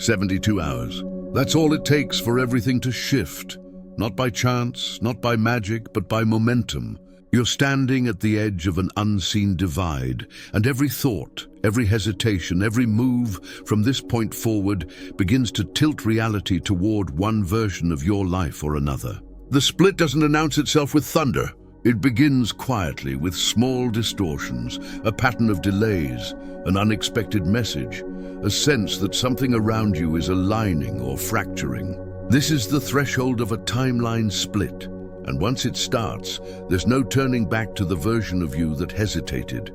72 hours. That's all it takes for everything to shift. Not by chance, not by magic, but by momentum. You're standing at the edge of an unseen divide, and every thought, every hesitation, every move from this point forward begins to tilt reality toward one version of your life or another. The split doesn't announce itself with thunder. It begins quietly with small distortions, a pattern of delays, an unexpected message, a sense that something around you is aligning or fracturing. This is the threshold of a timeline split, and once it starts, there's no turning back to the version of you that hesitated.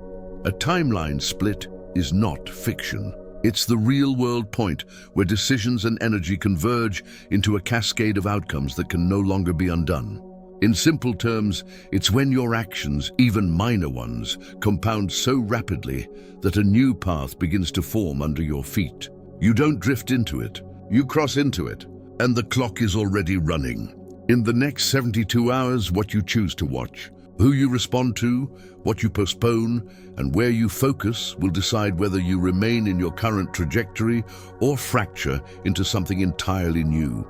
A timeline split is not fiction. It's the real-world point where decisions and energy converge into a cascade of outcomes that can no longer be undone. In simple terms, it's when your actions, even minor ones, compound so rapidly that a new path begins to form under your feet. You don't drift into it, you cross into it, and the clock is already running. In the next 72 hours, what you choose to watch, who you respond to, what you postpone, and where you focus will decide whether you remain in your current trajectory or fracture into something entirely new.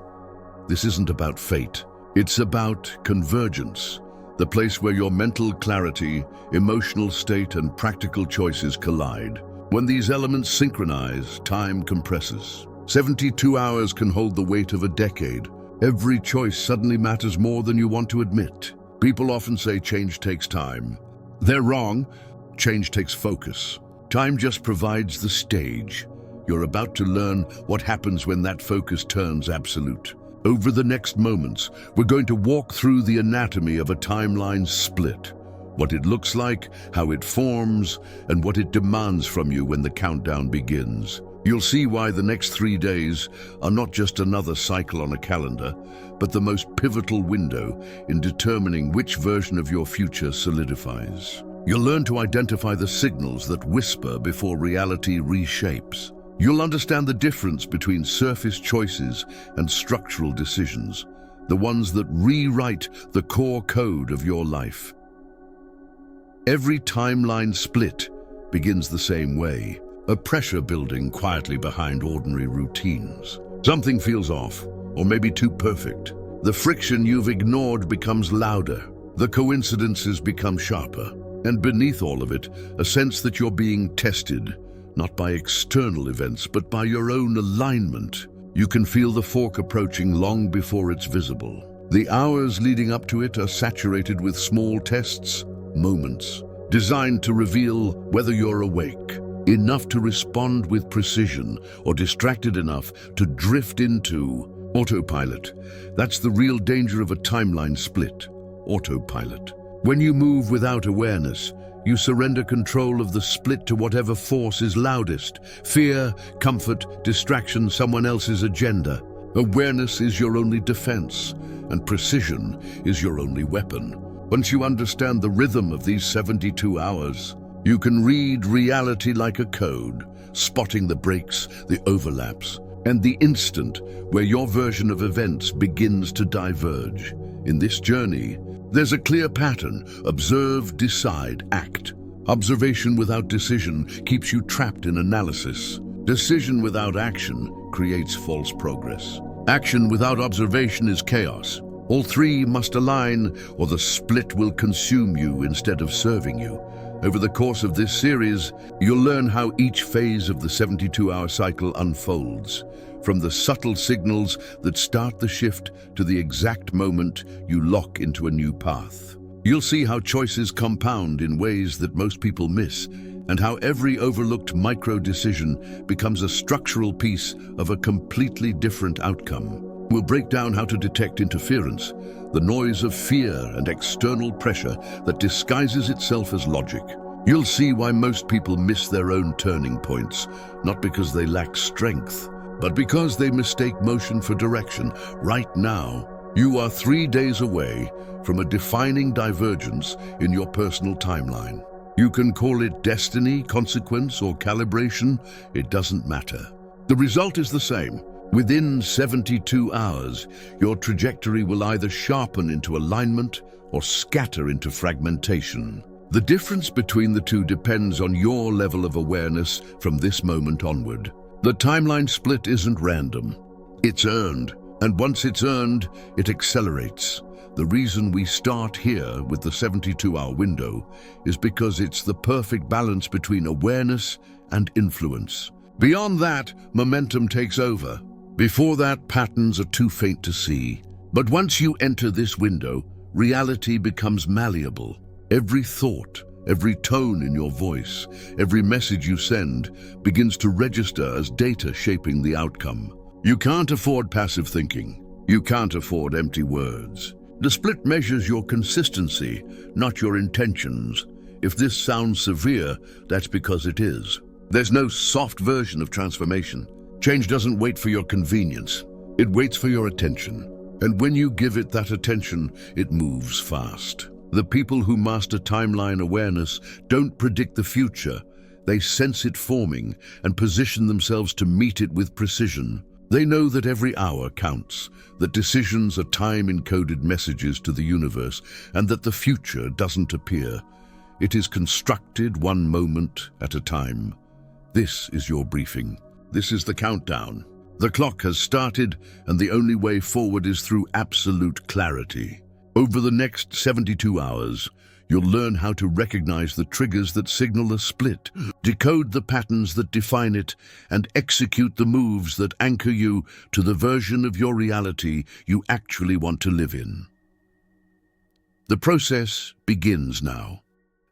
This isn't about fate. It's about convergence, the place where your mental clarity, emotional state, and practical choices collide. When these elements synchronize, time compresses. 72 hours can hold the weight of a decade. Every choice suddenly matters more than you want to admit. People often say change takes time. They're wrong. Change takes focus. Time just provides the stage. You're about to learn what happens when that focus turns absolute. Over the next moments, we're going to walk through the anatomy of a timeline split. What it looks like, how it forms, and what it demands from you when the countdown begins. You'll see why the next 3 days are not just another cycle on a calendar, but the most pivotal window in determining which version of your future solidifies. You'll learn to identify the signals that whisper before reality reshapes. You'll understand the difference between surface choices and structural decisions, the ones that rewrite the core code of your life. Every timeline split begins the same way, a pressure building quietly behind ordinary routines. Something feels off, or maybe too perfect. The friction you've ignored becomes louder, the coincidences become sharper, and beneath all of it, a sense that you're being tested, not by external events, but by your own alignment. You can feel the fork approaching long before it's visible. The hours leading up to it are saturated with small tests, moments, designed to reveal whether you're awake, enough to respond with precision, or distracted enough to drift into autopilot. That's the real danger of a timeline split, autopilot. When you move without awareness, you surrender control of the split to whatever force is loudest. Fear, comfort, distraction, someone else's agenda. Awareness is your only defense, and precision is your only weapon. Once you understand the rhythm of these 72 hours, you can read reality like a code, spotting the breaks, the overlaps, and the instant where your version of events begins to diverge. In this journey, there's a clear pattern: observe, decide, act. Observation without decision keeps you trapped in analysis. Decision without action creates false progress. Action without observation is chaos. All three must align, or the split will consume you instead of serving you. Over the course of this series, you'll learn how each phase of the 72-hour cycle unfolds, from the subtle signals that start the shift to the exact moment you lock into a new path. You'll see how choices compound in ways that most people miss, and how every overlooked micro-decision becomes a structural piece of a completely different outcome. We'll break down how to detect interference, the noise of fear and external pressure that disguises itself as logic. You'll see why most people miss their own turning points, not because they lack strength, but because they mistake motion for direction. Right now, you are 3 days away from a defining divergence in your personal timeline. You can call it destiny, consequence, or calibration. It doesn't matter. The result is the same. Within 72 hours, your trajectory will either sharpen into alignment or scatter into fragmentation. The difference between the two depends on your level of awareness from this moment onward. The timeline split isn't random. It's earned, and once it's earned, it accelerates. The reason we start here with the 72-hour window is because it's the perfect balance between awareness and influence. Beyond that, momentum takes over. Before that, patterns are too faint to see. But once you enter this window, reality becomes malleable. Every thought, every tone in your voice, every message you send begins to register as data shaping the outcome. You can't afford passive thinking. You can't afford empty words. The split measures your consistency, not your intentions. If this sounds severe, that's because it is. There's no soft version of transformation. Change doesn't wait for your convenience. It waits for your attention. And when you give it that attention, it moves fast. The people who master timeline awareness don't predict the future. They sense it forming and position themselves to meet it with precision. They know that every hour counts, that decisions are time-encoded messages to the universe, and that the future doesn't appear. It is constructed one moment at a time. This is your briefing. This is the countdown. The clock has started, and the only way forward is through absolute clarity. Over the next 72 hours, you'll learn how to recognize the triggers that signal a split, decode the patterns that define it, and execute the moves that anchor you to the version of your reality you actually want to live in. The process begins now.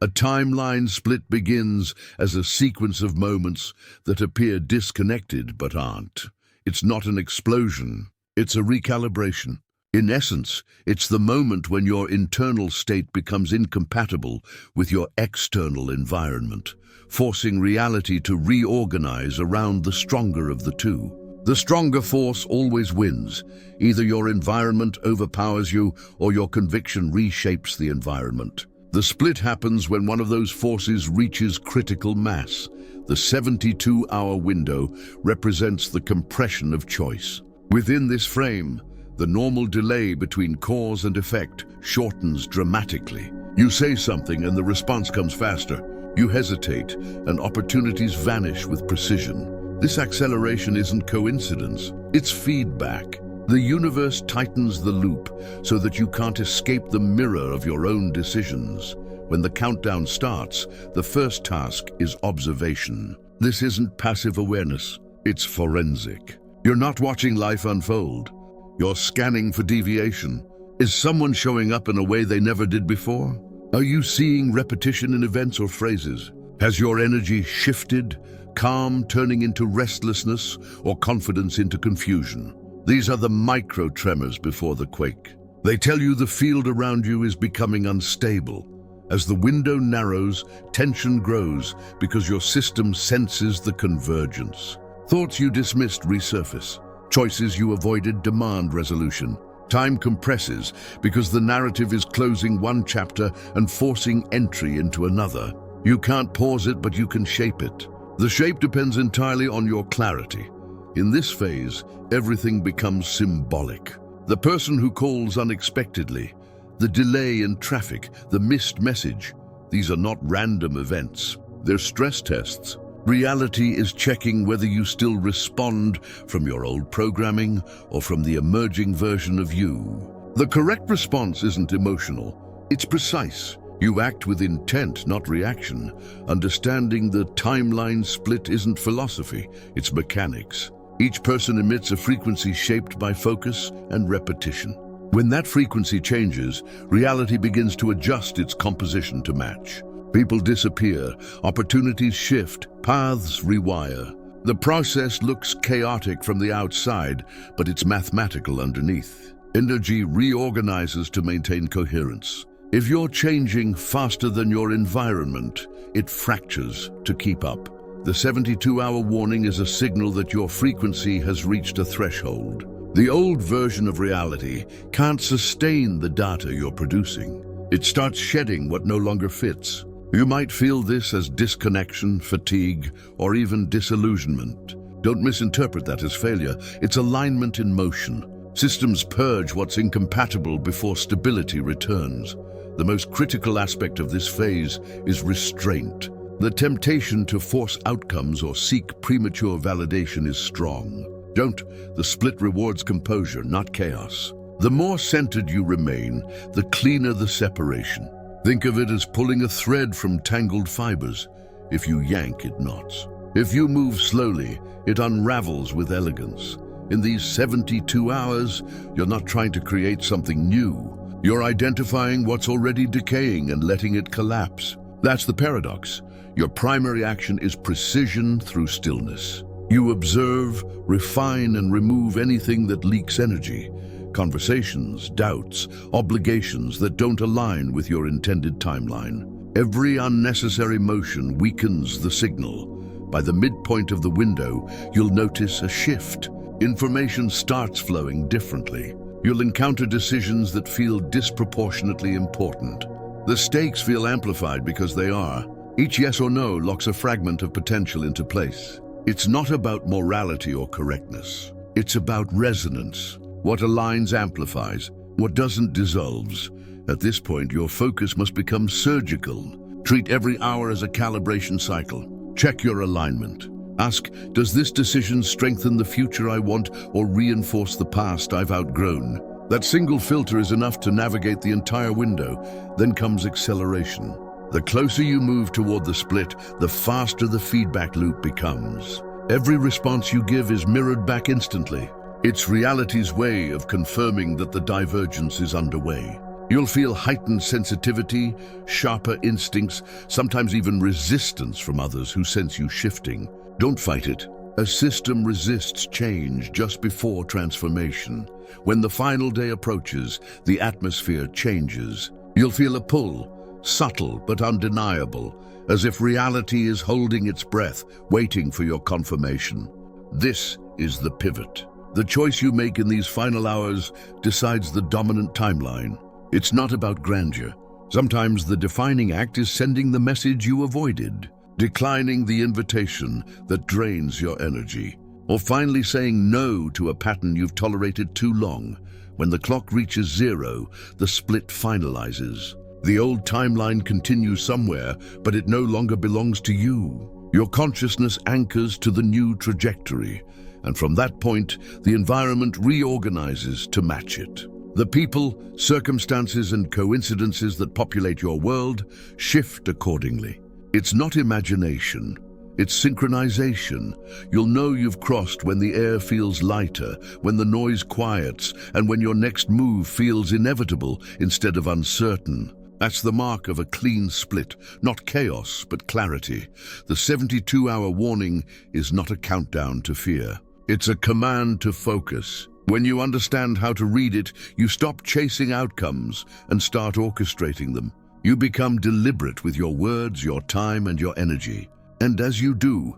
A timeline split begins as a sequence of moments that appear disconnected but aren't. It's not an explosion, it's a recalibration. In essence, it's the moment when your internal state becomes incompatible with your external environment, forcing reality to reorganize around the stronger of the two. The stronger force always wins. Either your environment overpowers you or your conviction reshapes the environment. The split happens when one of those forces reaches critical mass. The 72-hour window represents the compression of choice. Within this frame, the normal delay between cause and effect shortens dramatically. You say something and the response comes faster. You hesitate and opportunities vanish with precision. This acceleration isn't coincidence, it's feedback. The universe tightens the loop so that you can't escape the mirror of your own decisions. When the countdown starts, the first task is observation. This isn't passive awareness, it's forensic. You're not watching life unfold. You're scanning for deviation. Is someone showing up in a way they never did before? Are you seeing repetition in events or phrases? Has your energy shifted, calm turning into restlessness, or confidence into confusion? These are the micro tremors before the quake. They tell you the field around you is becoming unstable. As the window narrows, tension grows because your system senses the convergence. Thoughts you dismissed resurface. Choices you avoided demand resolution. Time compresses because the narrative is closing one chapter and forcing entry into another. You can't pause it, but you can shape it. The shape depends entirely on your clarity. In this phase, everything becomes symbolic. The person who calls unexpectedly, the delay in traffic, the missed message. These are not random events. They're stress tests. Reality is checking whether you still respond from your old programming or from the emerging version of you. The correct response isn't emotional, it's precise. You act with intent, not reaction. Understanding the timeline split isn't philosophy, it's mechanics. Each person emits a frequency shaped by focus and repetition. When that frequency changes, reality begins to adjust its composition to match. People disappear, opportunities shift, paths rewire. The process looks chaotic from the outside, but it's mathematical underneath. Energy reorganizes to maintain coherence. If you're changing faster than your environment, it fractures to keep up. The 72-hour warning is a signal that your frequency has reached a threshold. The old version of reality can't sustain the data you're producing. It starts shedding what no longer fits. You might feel this as disconnection, fatigue, or even disillusionment. Don't misinterpret that as failure. It's alignment in motion. Systems purge what's incompatible before stability returns. The most critical aspect of this phase is restraint. The temptation to force outcomes or seek premature validation is strong. Don't. The split rewards composure, not chaos. The more centered you remain, the cleaner the separation. Think of it as pulling a thread from tangled fibers. If you yank, it knots. If you move slowly, it unravels with elegance. In these 72 hours, you're not trying to create something new. You're identifying what's already decaying and letting it collapse. That's the paradox. Your primary action is precision through stillness. You observe, refine, and remove anything that leaks energy. Conversations, doubts, obligations that don't align with your intended timeline. Every unnecessary motion weakens the signal. By the midpoint of the window, you'll notice a shift. Information starts flowing differently. You'll encounter decisions that feel disproportionately important. The stakes feel amplified because they are. Each yes or no locks a fragment of potential into place. It's not about morality or correctness. It's about resonance. What aligns amplifies. What doesn't dissolves. At this point, your focus must become surgical. Treat every hour as a calibration cycle. Check your alignment. Ask, does this decision strengthen the future I want or reinforce the past I've outgrown? That single filter is enough to navigate the entire window. Then comes acceleration. The closer you move toward the split, the faster the feedback loop becomes. Every response you give is mirrored back instantly. It's reality's way of confirming that the divergence is underway. You'll feel heightened sensitivity, sharper instincts, sometimes even resistance from others who sense you shifting. Don't fight it. A system resists change just before transformation. When the final day approaches, the atmosphere changes. You'll feel a pull, subtle but undeniable, as if reality is holding its breath, waiting for your confirmation. This is the pivot. The choice you make in these final hours decides the dominant timeline. It's not about grandeur. Sometimes the defining act is sending the message you avoided, declining the invitation that drains your energy, or finally saying no to a pattern you've tolerated too long. When the clock reaches zero, the split finalizes. The old timeline continues somewhere, but it no longer belongs to you. Your consciousness anchors to the new trajectory, and from that point, the environment reorganizes to match it. The people, circumstances, and coincidences that populate your world shift accordingly. It's not imagination, it's synchronization. You'll know you've crossed when the air feels lighter, when the noise quiets, and when your next move feels inevitable instead of uncertain. That's the mark of a clean split, not chaos, but clarity. The 72-hour warning is not a countdown to fear. It's a command to focus. When you understand how to read it, you stop chasing outcomes and start orchestrating them. You become deliberate with your words, your time, and your energy. And as you do,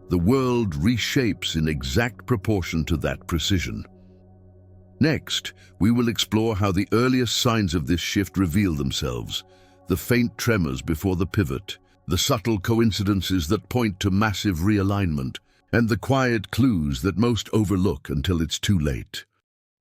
the world reshapes in exact proportion to that precision. Next, we will explore how the earliest signs of this shift reveal themselves, the faint tremors before the pivot, the subtle coincidences that point to massive realignment, and the quiet clues that most overlook until it's too late.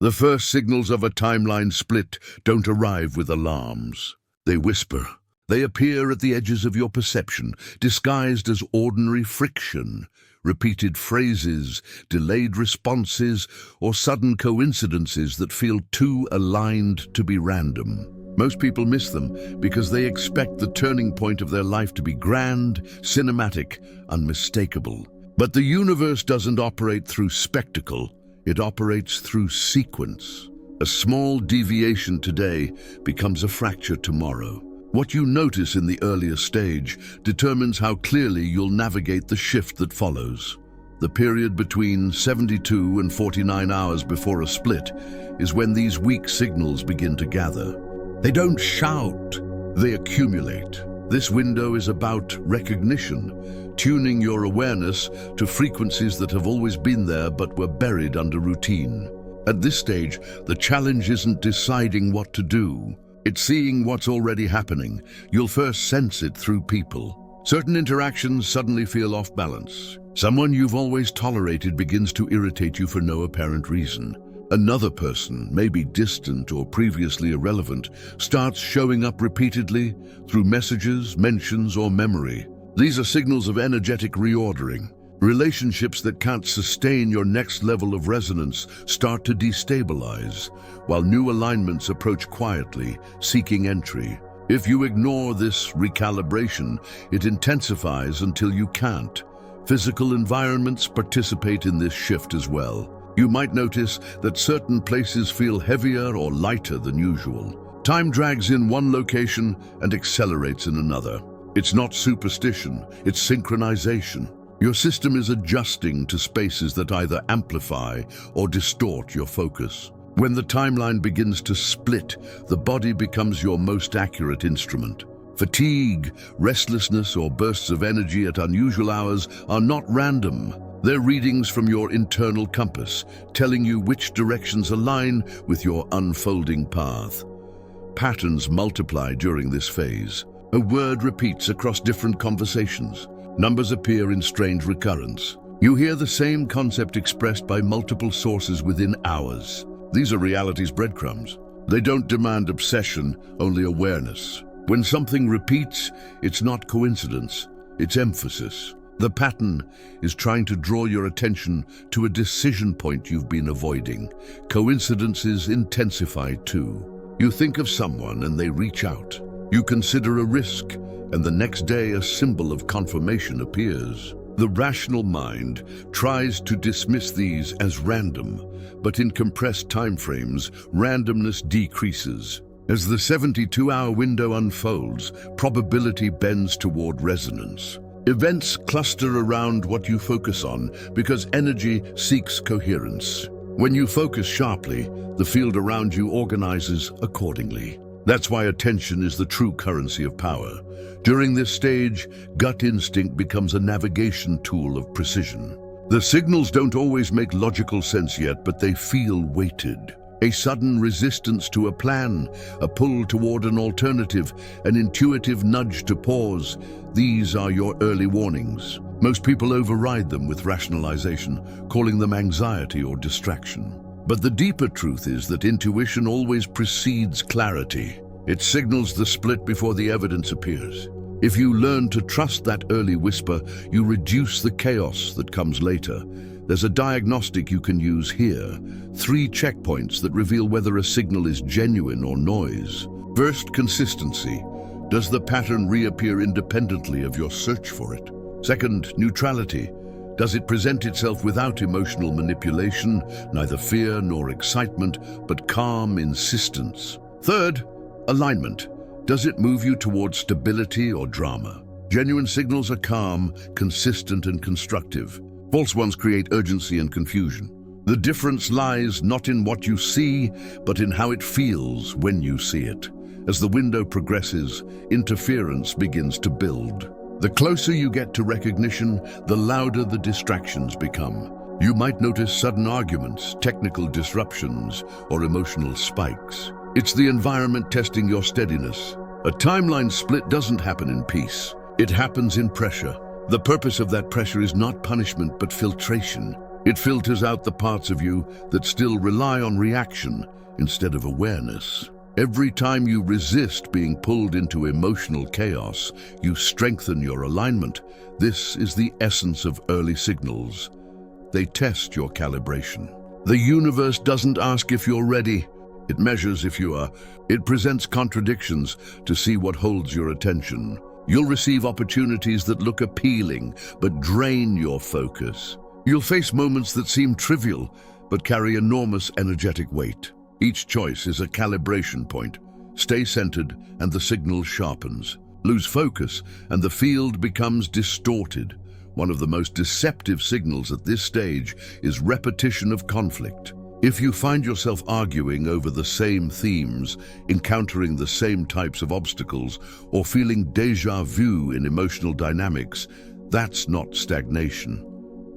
The first signals of a timeline split don't arrive with alarms. They whisper. They appear at the edges of your perception, disguised as ordinary friction, repeated phrases, delayed responses, or sudden coincidences that feel too aligned to be random. Most people miss them because they expect the turning point of their life to be grand, cinematic, unmistakable. But the universe doesn't operate through spectacle, it operates through sequence. A small deviation today becomes a fracture tomorrow. What you notice in the earliest stage determines how clearly you'll navigate the shift that follows. The period between 72 and 49 hours before a split is when these weak signals begin to gather. They don't shout, they accumulate. This window is about recognition, tuning your awareness to frequencies that have always been there but were buried under routine. At this stage, the challenge isn't deciding what to do. It's seeing what's already happening. You'll first sense it through people. Certain interactions suddenly feel off balance. Someone you've always tolerated begins to irritate you for no apparent reason. Another person, maybe distant or previously irrelevant, starts showing up repeatedly through messages, mentions, or memory. These are signals of energetic reordering. Relationships that can't sustain your next level of resonance start to destabilize, while new alignments approach quietly, seeking entry. If you ignore this recalibration, it intensifies until you can't. Physical environments participate in this shift as well. You might notice that certain places feel heavier or lighter than usual. Time drags in one location and accelerates in another. It's not superstition, it's synchronization. Your system is adjusting to spaces that either amplify or distort your focus. When the timeline begins to split, the body becomes your most accurate instrument. Fatigue, restlessness, or bursts of energy at unusual hours are not random. They're readings from your internal compass, telling you which directions align with your unfolding path. Patterns multiply during this phase. A word repeats across different conversations. Numbers appear in strange recurrence. You hear the same concept expressed by multiple sources within hours. These are reality's breadcrumbs. They don't demand obsession, only awareness. When something repeats, it's not coincidence, it's emphasis. The pattern is trying to draw your attention to a decision point you've been avoiding. Coincidences intensify too. You think of someone and they reach out. You consider a risk, and the next day a symbol of confirmation appears. The rational mind tries to dismiss these as random, but in compressed timeframes, randomness decreases. As the 72-hour window unfolds, probability bends toward resonance. Events cluster around what you focus on because energy seeks coherence. When you focus sharply, the field around you organizes accordingly. That's why attention is the true currency of power. During this stage, gut instinct becomes a navigation tool of precision. The signals don't always make logical sense yet, but they feel weighted. A sudden resistance to a plan, a pull toward an alternative, an intuitive nudge to pause. These are your early warnings. Most people override them with rationalization, calling them anxiety or distraction. But the deeper truth is that intuition always precedes clarity. It signals the split before the evidence appears. If you learn to trust that early whisper, you reduce the chaos that comes later. There's a diagnostic you can use here. 3 checkpoints that reveal whether a signal is genuine or noise. First, consistency. Does the pattern reappear independently of your search for it? Second, neutrality. Does it present itself without emotional manipulation, neither fear nor excitement, but calm insistence? Third, alignment. Does it move you towards stability or drama? Genuine signals are calm, consistent, and constructive. False ones create urgency and confusion. The difference lies not in what you see, but in how it feels when you see it. As the window progresses, interference begins to build. The closer you get to recognition, the louder the distractions become. You might notice sudden arguments, technical disruptions, or emotional spikes. It's the environment testing your steadiness. A timeline split doesn't happen in peace. It happens in pressure. The purpose of that pressure is not punishment, but filtration. It filters out the parts of you that still rely on reaction instead of awareness. Every time you resist being pulled into emotional chaos, you strengthen your alignment. This is the essence of early signals. They test your calibration. The universe doesn't ask if you're ready. It measures if you are. It presents contradictions to see what holds your attention. You'll receive opportunities that look appealing, but drain your focus. You'll face moments that seem trivial, but carry enormous energetic weight. Each choice is a calibration point. Stay centered, and the signal sharpens. Lose focus, and the field becomes distorted. One of the most deceptive signals at this stage is repetition of conflict. If you find yourself arguing over the same themes, encountering the same types of obstacles, or feeling déjà vu in emotional dynamics, that's not stagnation.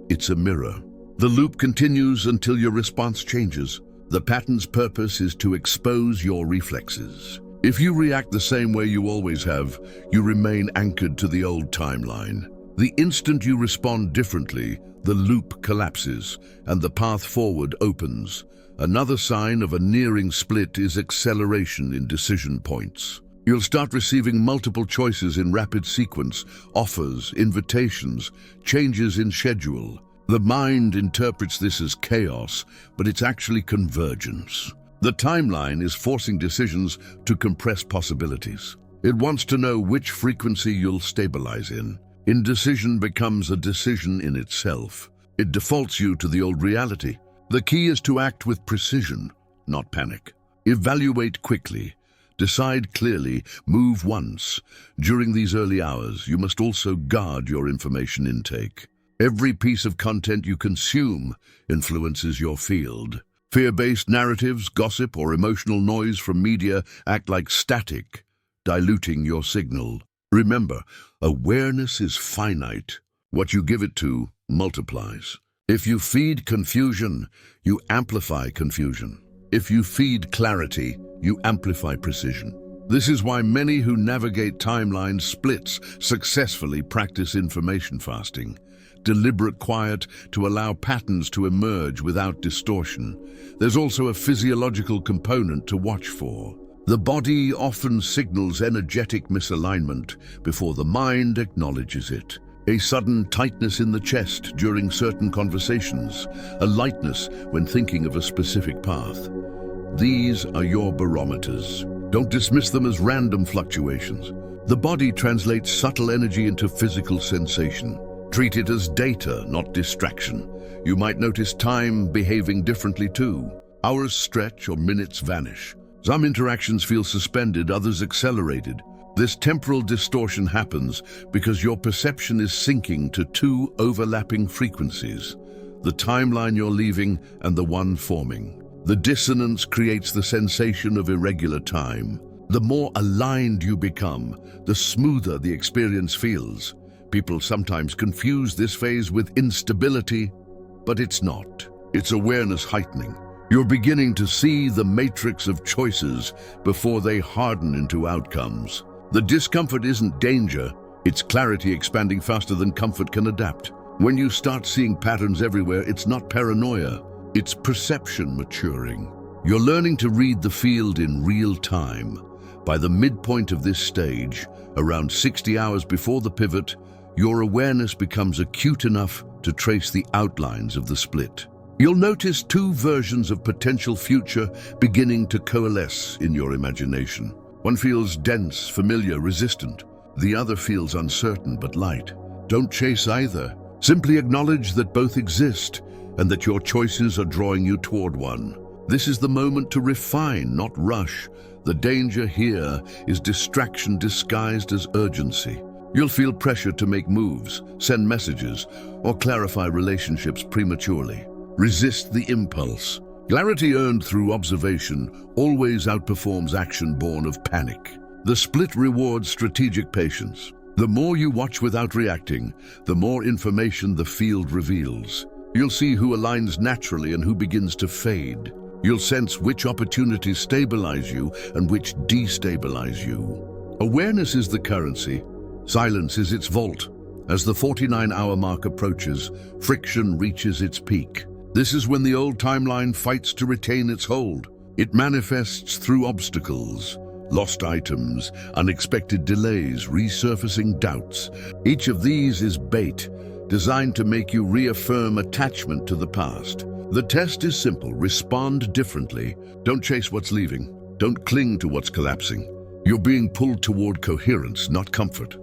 It's a mirror. The loop continues until your response changes. The pattern's purpose is to expose your reflexes. If you react the same way you always have, you remain anchored to the old timeline. The instant you respond differently, the loop collapses and the path forward opens. Another sign of a nearing split is acceleration in decision points. You'll start receiving multiple choices in rapid sequence, offers, invitations, changes in schedule. The mind interprets this as chaos, but it's actually convergence. The timeline is forcing decisions to compress possibilities. It wants to know which frequency you'll stabilize in. Indecision becomes a decision in itself. It defaults you to the old reality. The key is to act with precision, not panic. Evaluate quickly. Decide clearly, move once. During these early hours, you must also guard your information intake. Every piece of content you consume influences your field. Fear-based narratives, gossip, or emotional noise from media act like static, diluting your signal. Remember, awareness is finite. What you give it to multiplies. If you feed confusion, you amplify confusion. If you feed clarity, you amplify precision. This is why many who navigate timeline splits successfully practice information fasting. Deliberate quiet to allow patterns to emerge without distortion. There's also a physiological component to watch for. The body often signals energetic misalignment before the mind acknowledges it. A sudden tightness in the chest during certain conversations, a lightness when thinking of a specific path. These are your barometers. Don't dismiss them as random fluctuations. The body translates subtle energy into physical sensation. Treat it as data, not distraction. You might notice time behaving differently too. Hours stretch or minutes vanish. Some interactions feel suspended, others accelerated. This temporal distortion happens because your perception is syncing to two overlapping frequencies, the timeline you're leaving and the one forming. The dissonance creates the sensation of irregular time. The more aligned you become, the smoother the experience feels. People sometimes confuse this phase with instability, but it's not. It's awareness heightening. You're beginning to see the matrix of choices before they harden into outcomes. The discomfort isn't danger, it's clarity expanding faster than comfort can adapt. When you start seeing patterns everywhere, it's not paranoia, it's perception maturing. You're learning to read the field in real time. By the midpoint of this stage, around 60 hours before the pivot, your awareness becomes acute enough to trace the outlines of the split. You'll notice two versions of potential future beginning to coalesce in your imagination. One feels dense, familiar, resistant. The other feels uncertain but light. Don't chase either. Simply acknowledge that both exist and that your choices are drawing you toward one. This is the moment to refine, not rush. The danger here is distraction disguised as urgency. You'll feel pressure to make moves, send messages, or clarify relationships prematurely. Resist the impulse. Clarity earned through observation always outperforms action born of panic. The split rewards strategic patience. The more you watch without reacting, the more information the field reveals. You'll see who aligns naturally and who begins to fade. You'll sense which opportunities stabilize you and which destabilize you. Awareness is the currency. Silence is its vault. As the 49-hour mark approaches, friction reaches its peak. This is when the old timeline fights to retain its hold. It manifests through obstacles, lost items, unexpected delays, resurfacing doubts. Each of these is bait, designed to make you reaffirm attachment to the past. The test is simple. Respond differently. Don't chase what's leaving. Don't cling to what's collapsing. You're being pulled toward coherence, not comfort.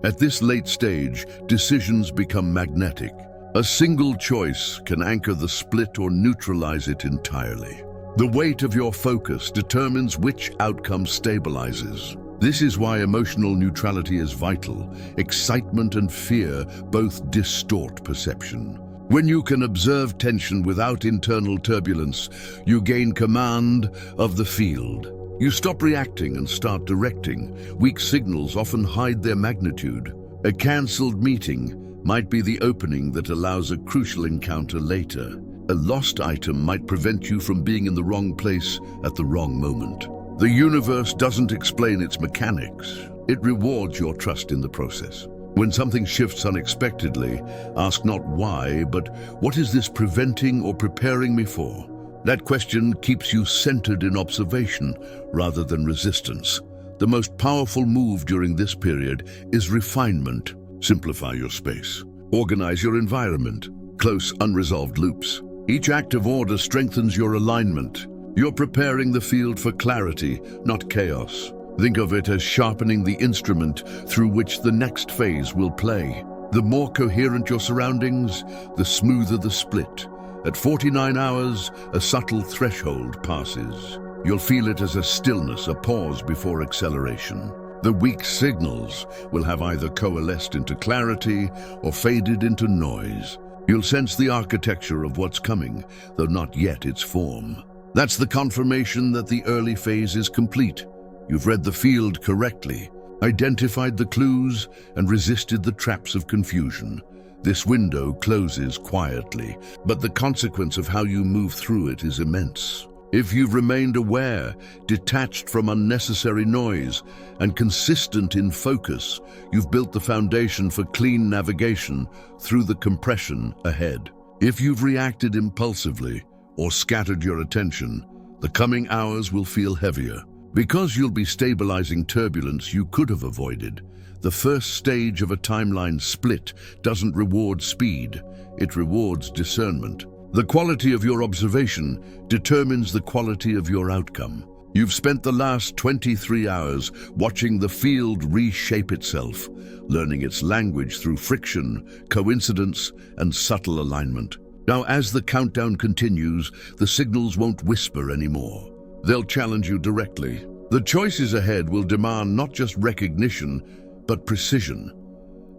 At this late stage, decisions become magnetic. A single choice can anchor the split or neutralize it entirely. The weight of your focus determines which outcome stabilizes. This is why emotional neutrality is vital. Excitement and fear both distort perception. When you can observe tension without internal turbulence, you gain command of the field. You stop reacting and start directing. Weak signals often hide their magnitude. A cancelled meeting might be the opening that allows a crucial encounter later. A lost item might prevent you from being in the wrong place at the wrong moment. The universe doesn't explain its mechanics. It rewards your trust in the process. When something shifts unexpectedly, ask not why, but what is this preventing or preparing me for? That question keeps you centered in observation rather than resistance. The most powerful move during this period is refinement. Simplify your space. Organize your environment. Close unresolved loops. Each act of order strengthens your alignment. You're preparing the field for clarity, not chaos. Think of it as sharpening the instrument through which the next phase will play. The more coherent your surroundings, the smoother the split. At 49 hours, a subtle threshold passes. You'll feel it as a stillness, a pause before acceleration. The weak signals will have either coalesced into clarity or faded into noise. You'll sense the architecture of what's coming, though not yet its form. That's the confirmation that the early phase is complete. You've read the field correctly, identified the clues, and resisted the traps of confusion. This window closes quietly, but the consequence of how you move through it is immense. If you've remained aware, detached from unnecessary noise, and consistent in focus, you've built the foundation for clean navigation through the compression ahead. If you've reacted impulsively or scattered your attention, the coming hours will feel heavier. Because you'll be stabilizing turbulence you could have avoided, the first stage of a timeline split doesn't reward speed, it rewards discernment. The quality of your observation determines the quality of your outcome. You've spent the last 23 hours watching the field reshape itself, learning its language through friction, coincidence, and subtle alignment. Now, as the countdown continues, the signals won't whisper anymore. They'll challenge you directly. The choices ahead will demand not just recognition, but precision.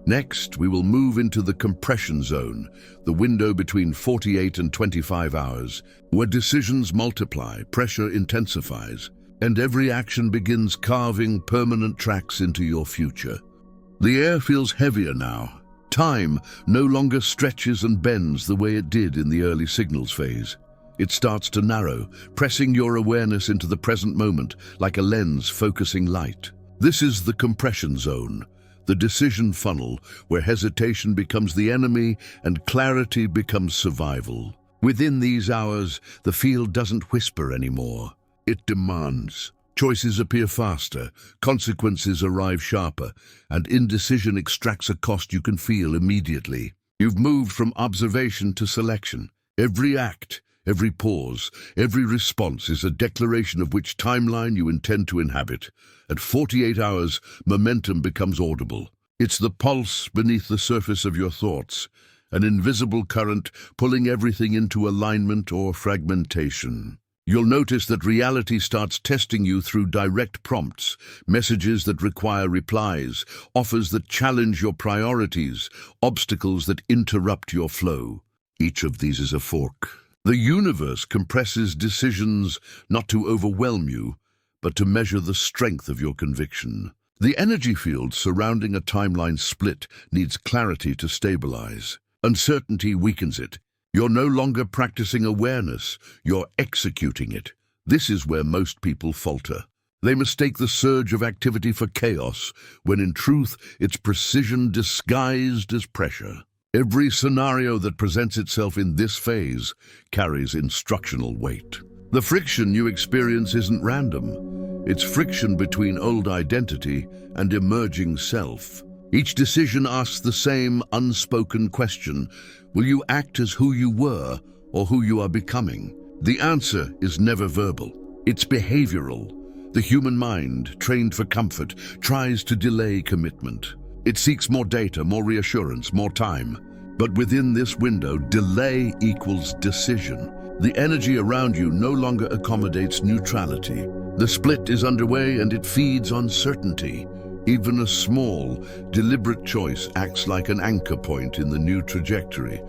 Next, we will move into the compression zone, the window between 48 and 25 hours, where decisions multiply, pressure intensifies, and every action begins carving permanent tracks into your future. The air feels heavier now. Time no longer stretches and bends the way it did in the early signals phase. It starts to narrow, pressing your awareness into the present moment like a lens focusing light. This is the compression zone, the decision funnel where hesitation becomes the enemy and clarity becomes survival. Within these hours, the field doesn't whisper anymore. It demands. Choices appear faster, consequences arrive sharper, and indecision extracts a cost you can feel immediately. You've moved from observation to selection. Every act, every pause, every response is a declaration of which timeline you intend to inhabit. At 48 hours, momentum becomes audible. It's the pulse beneath the surface of your thoughts, an invisible current pulling everything into alignment or fragmentation. You'll notice that reality starts testing you through direct prompts, messages that require replies, offers that challenge your priorities, obstacles that interrupt your flow. Each of these is a fork. The universe compresses decisions not to overwhelm you, but to measure the strength of your conviction. The energy field surrounding a timeline split needs clarity to stabilize. Uncertainty weakens it. You're no longer practicing awareness, you're executing it. This is where most people falter. They mistake the surge of activity for chaos, when in truth it's precision disguised as pressure. Every scenario that presents itself in this phase carries instructional weight. The friction you experience isn't random. It's friction between old identity and emerging self. Each decision asks the same unspoken question: will you act as who you were or who you are becoming? The answer is never verbal. It's behavioral. The human mind, trained for comfort, tries to delay commitment. It seeks more data, more reassurance, more time. But within this window, delay equals decision. The energy around you no longer accommodates neutrality. The split is underway and it feeds on certainty. Even a small, deliberate choice acts like an anchor point in the new trajectory,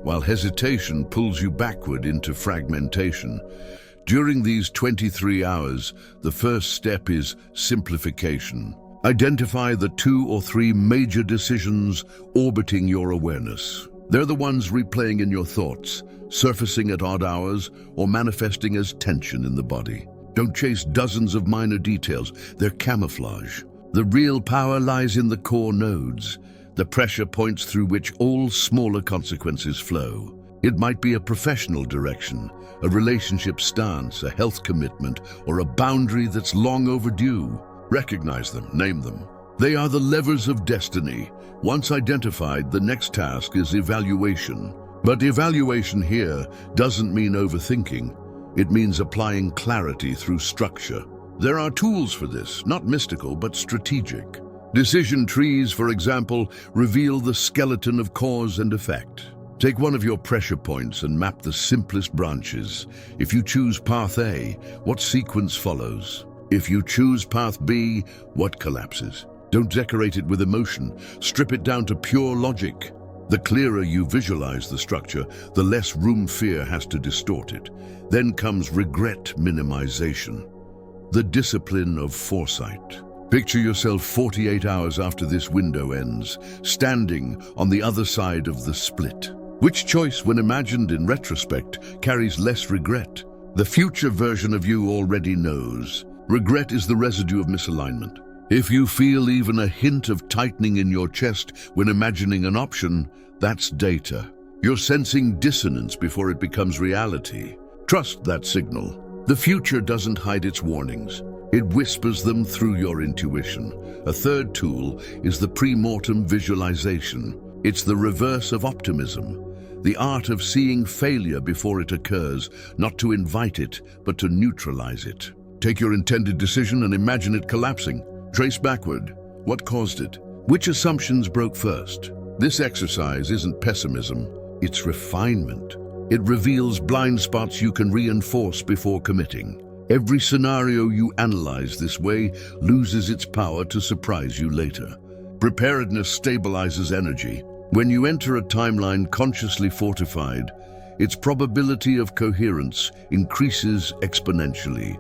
while hesitation pulls you backward into fragmentation. During these 23 hours, the first step is simplification. Identify the 2 or 3 major decisions orbiting your awareness. They're the ones replaying in your thoughts, surfacing at odd hours, or manifesting as tension in the body. Don't chase dozens of minor details, they're camouflage. The real power lies in the core nodes, the pressure points through which all smaller consequences flow. It might be a professional direction, a relationship stance, a health commitment, or a boundary that's long overdue. Recognize them, name them. They are the levers of destiny. Once identified, the next task is evaluation. But evaluation here doesn't mean overthinking. It means applying clarity through structure. There are tools for this, not mystical, but strategic. Decision trees, for example, reveal the skeleton of cause and effect. Take one of your pressure points and map the simplest branches. If you choose path A, what sequence follows? If you choose path B, what collapses? Don't decorate it with emotion. Strip it down to pure logic. The clearer you visualize the structure, the less room fear has to distort it. Then comes regret minimization, the discipline of foresight. Picture yourself 48 hours after this window ends, standing on the other side of the split. Which choice, when imagined in retrospect, carries less regret? The future version of you already knows. Regret is the residue of misalignment. If you feel even a hint of tightening in your chest when imagining an option, that's data. You're sensing dissonance before it becomes reality. Trust that signal. The future doesn't hide its warnings. It whispers them through your intuition. A third tool is the pre-mortem visualization. It's the reverse of optimism. The art of seeing failure before it occurs, not to invite it, but to neutralize it. Take your intended decision and imagine it collapsing. Trace backward. What caused it? Which assumptions broke first? This exercise isn't pessimism, it's refinement. It reveals blind spots you can reinforce before committing. Every scenario you analyze this way loses its power to surprise you later. Preparedness stabilizes energy. When you enter a timeline consciously fortified, its probability of coherence increases exponentially.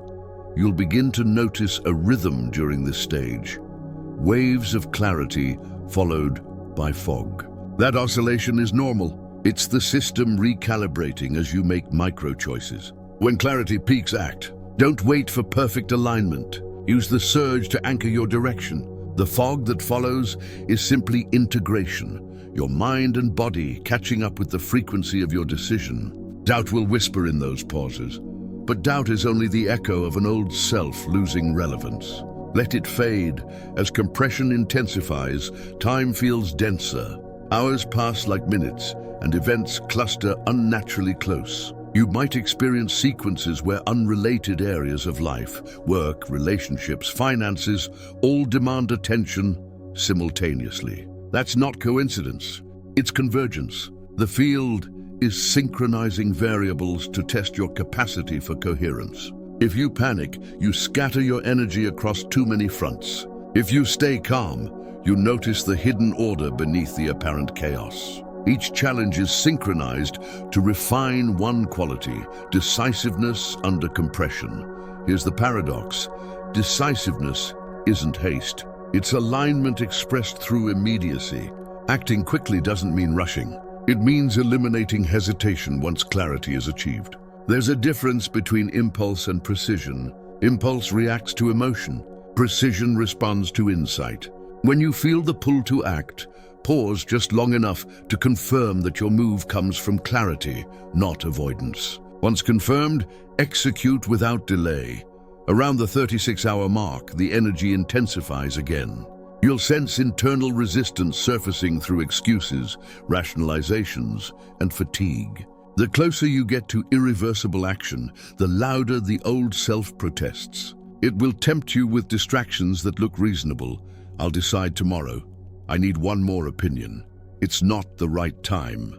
You'll begin to notice a rhythm during this stage. Waves of clarity followed by fog. That oscillation is normal. It's the system recalibrating as you make micro-choices. When clarity peaks, act. Don't wait for perfect alignment. Use the surge to anchor your direction. The fog that follows is simply integration, your mind and body catching up with the frequency of your decision. Doubt will whisper in those pauses, but doubt is only the echo of an old self losing relevance. Let it fade. As compression intensifies, time feels denser. Hours pass like minutes, and events cluster unnaturally close. You might experience sequences where unrelated areas of life, work, relationships, finances, all demand attention simultaneously. That's not coincidence, it's convergence. The field is synchronizing variables to test your capacity for coherence. If you panic, you scatter your energy across too many fronts. If you stay calm, you notice the hidden order beneath the apparent chaos. Each challenge is synchronized to refine one quality, decisiveness under compression. Here's the paradox. Decisiveness isn't haste. It's alignment expressed through immediacy. Acting quickly doesn't mean rushing. It means eliminating hesitation once clarity is achieved. There's a difference between impulse and precision. Impulse reacts to emotion. Precision responds to insight. When you feel the pull to act, pause just long enough to confirm that your move comes from clarity, not avoidance. Once confirmed, execute without delay. Around the 36-hour mark, the energy intensifies again. You'll sense internal resistance surfacing through excuses, rationalizations, and fatigue. The closer you get to irreversible action, the louder the old self protests. It will tempt you with distractions that look reasonable. I'll decide tomorrow. I need one more opinion. It's not the right time.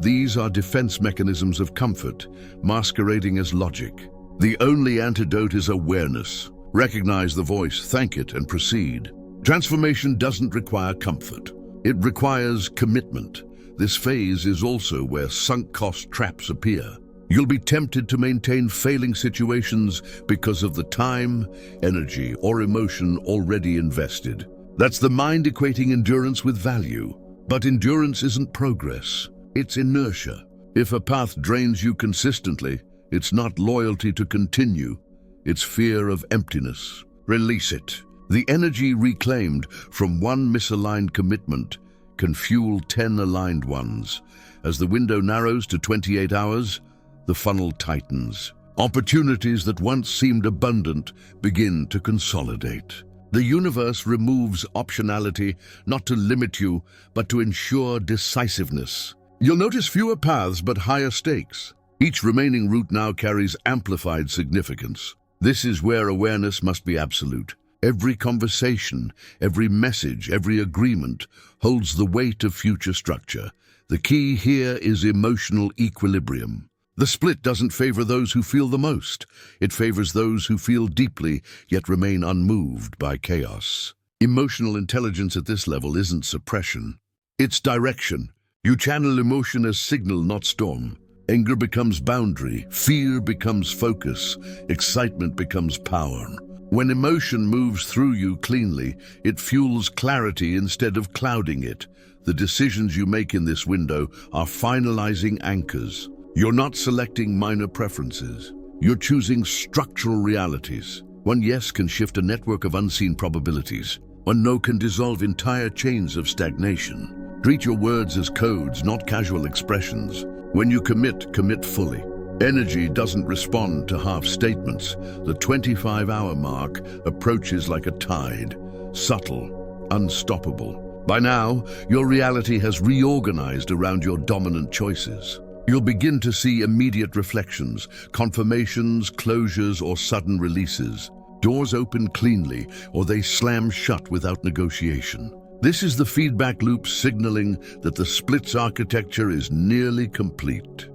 These are defense mechanisms of comfort, masquerading as logic. The only antidote is awareness. Recognize the voice, thank it, and proceed. Transformation doesn't require comfort. It requires commitment. This phase is also where sunk cost traps appear. You'll be tempted to maintain failing situations because of the time, energy, or emotion already invested. That's the mind equating endurance with value. But endurance isn't progress, it's inertia. If a path drains you consistently, it's not loyalty to continue, it's fear of emptiness. Release it. The energy reclaimed from one misaligned commitment can fuel 10 aligned ones. As the window narrows to 28 hours, the funnel tightens. Opportunities that once seemed abundant begin to consolidate. The universe removes optionality not to limit you, but to ensure decisiveness. You'll notice fewer paths but higher stakes. Each remaining route now carries amplified significance. This is where awareness must be absolute. Every conversation, every message, every agreement holds the weight of future structure. The key here is emotional equilibrium. The split doesn't favor those who feel the most. It favors those who feel deeply, yet remain unmoved by chaos. Emotional intelligence at this level isn't suppression. It's direction. You channel emotion as signal, not storm. Anger becomes boundary, fear becomes focus, excitement becomes power. When emotion moves through you cleanly, it fuels clarity instead of clouding it. The decisions you make in this window are finalizing anchors. You're not selecting minor preferences. You're choosing structural realities. One yes can shift a network of unseen probabilities. One no can dissolve entire chains of stagnation. Treat your words as codes, not casual expressions. When you commit, commit fully. Energy doesn't respond to half statements. The 25-hour mark approaches like a tide, subtle, unstoppable. By now, your reality has reorganized around your dominant choices. You'll begin to see immediate reflections, confirmations, closures, or sudden releases. Doors open cleanly, or they slam shut without negotiation. This is the feedback loop signaling that the split's architecture is nearly complete.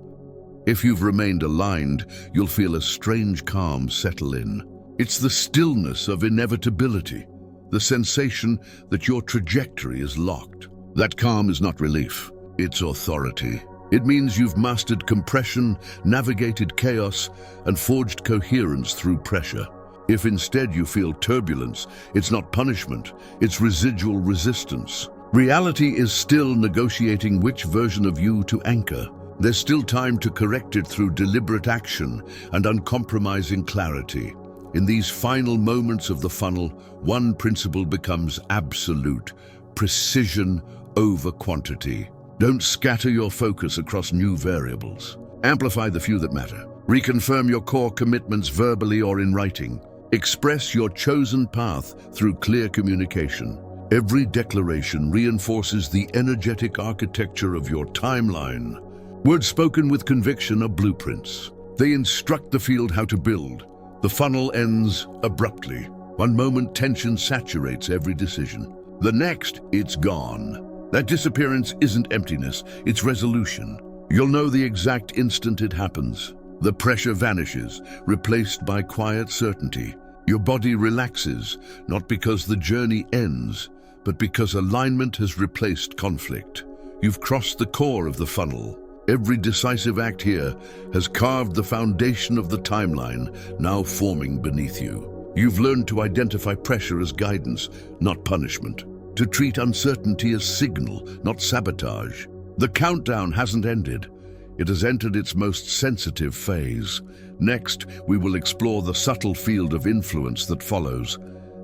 If you've remained aligned, you'll feel a strange calm settle in. It's the stillness of inevitability, the sensation that your trajectory is locked. That calm is not relief, it's authority. It means you've mastered compression, navigated chaos, and forged coherence through pressure. If instead you feel turbulence, it's not punishment, it's residual resistance. Reality is still negotiating which version of you to anchor. There's still time to correct it through deliberate action and uncompromising clarity. In these final moments of the funnel, one principle becomes absolute: precision over quantity. Don't scatter your focus across new variables. Amplify the few that matter. Reconfirm your core commitments verbally or in writing. Express your chosen path through clear communication. Every declaration reinforces the energetic architecture of your timeline. Words spoken with conviction are blueprints. They instruct the field how to build. The funnel ends abruptly. One moment, tension saturates every decision. The next, it's gone. That disappearance isn't emptiness, it's resolution. You'll know the exact instant it happens. The pressure vanishes, replaced by quiet certainty. Your body relaxes, not because the journey ends, but because alignment has replaced conflict. You've crossed the core of the funnel. Every decisive act here has carved the foundation of the timeline, now forming beneath you. You've learned to identify pressure as guidance, not punishment. To treat uncertainty as signal, not sabotage. The countdown hasn't ended. It has entered its most sensitive phase. Next, we will explore the subtle field of influence that follows.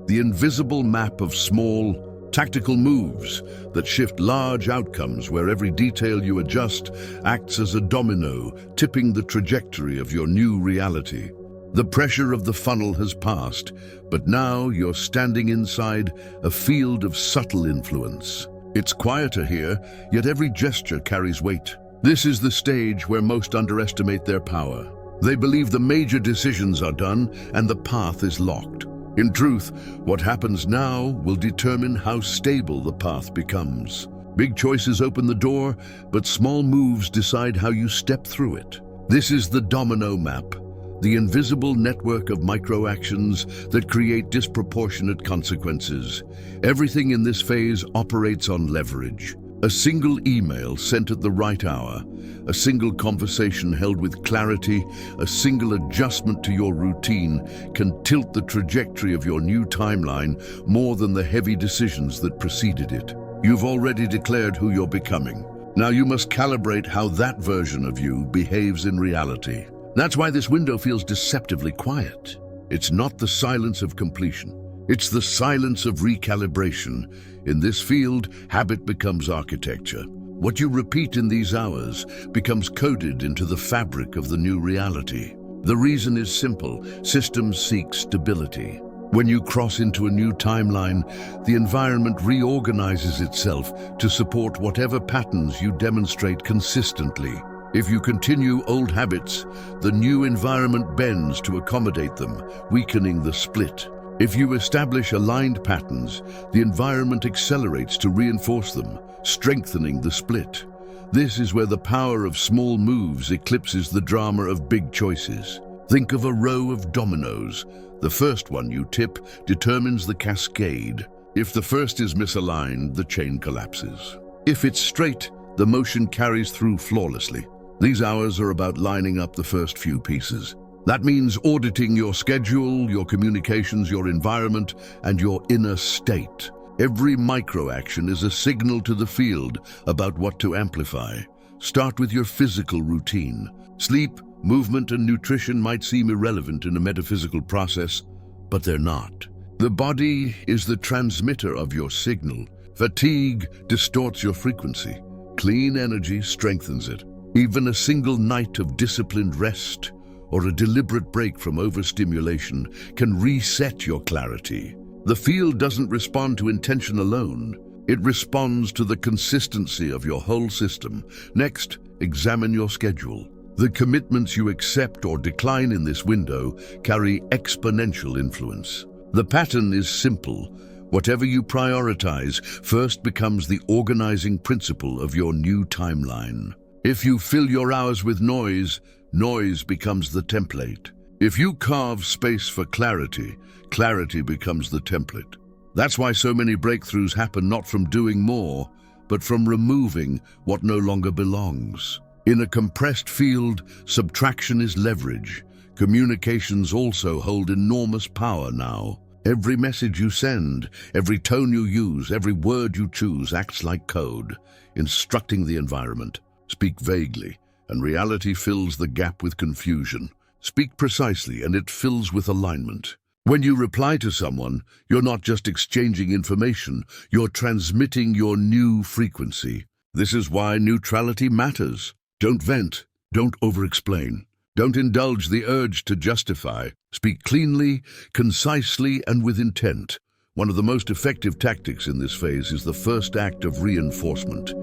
The invisible map of small, tactical moves that shift large outcomes where every detail you adjust acts as a domino, tipping the trajectory of your new reality. The pressure of the funnel has passed, but now you're standing inside a field of subtle influence. It's quieter here, yet every gesture carries weight. This is the stage where most underestimate their power. They believe the major decisions are done and the path is locked. In truth, what happens now will determine how stable the path becomes. Big choices open the door, but small moves decide how you step through it. This is the domino map, the invisible network of micro-actions that create disproportionate consequences. Everything in this phase operates on leverage. A single email sent at the right hour, a single conversation held with clarity, a single adjustment to your routine can tilt the trajectory of your new timeline more than the heavy decisions that preceded it. You've already declared who you're becoming. Now you must calibrate how that version of you behaves in reality. That's why this window feels deceptively quiet. It's not the silence of completion. It's the silence of recalibration. In this field, habit becomes architecture. What you repeat in these hours becomes coded into the fabric of the new reality. The reason is simple. Systems seek stability. When you cross into a new timeline, the environment reorganizes itself to support whatever patterns you demonstrate consistently. If you continue old habits, the new environment bends to accommodate them, weakening the split. If you establish aligned patterns, the environment accelerates to reinforce them, strengthening the split. This is where the power of small moves eclipses the drama of big choices. Think of a row of dominoes. The first one you tip determines the cascade. If the first is misaligned, the chain collapses. If it's straight, the motion carries through flawlessly. These hours are about lining up the first few pieces. That means auditing your schedule, your communications, your environment, and your inner state. Every micro-action is a signal to the field about what to amplify. Start with your physical routine. Sleep, movement, and nutrition might seem irrelevant in a metaphysical process, but they're not. The body is the transmitter of your signal. Fatigue distorts your frequency. Clean energy strengthens it. Even a single night of disciplined rest or a deliberate break from overstimulation can reset your clarity. The field doesn't respond to intention alone. It responds to the consistency of your whole system. Next, examine your schedule. The commitments you accept or decline in this window carry exponential influence. The pattern is simple. Whatever you prioritize first becomes the organizing principle of your new timeline. If you fill your hours with noise, noise becomes the template. If you carve space for clarity, clarity becomes the template. That's why so many breakthroughs happen not from doing more, but from removing what no longer belongs. In a compressed field, subtraction is leverage. Communications also hold enormous power now. Every message you send, every tone you use, every word you choose acts like code, instructing the environment. Speak vaguely, and reality fills the gap with confusion. Speak precisely, and it fills with alignment. When you reply to someone, you're not just exchanging information, you're transmitting your new frequency. This is why neutrality matters. Don't vent, don't over-explain. Don't indulge the urge to justify. Speak cleanly, concisely, and with intent. One of the most effective tactics in this phase is the first act of reinforcement.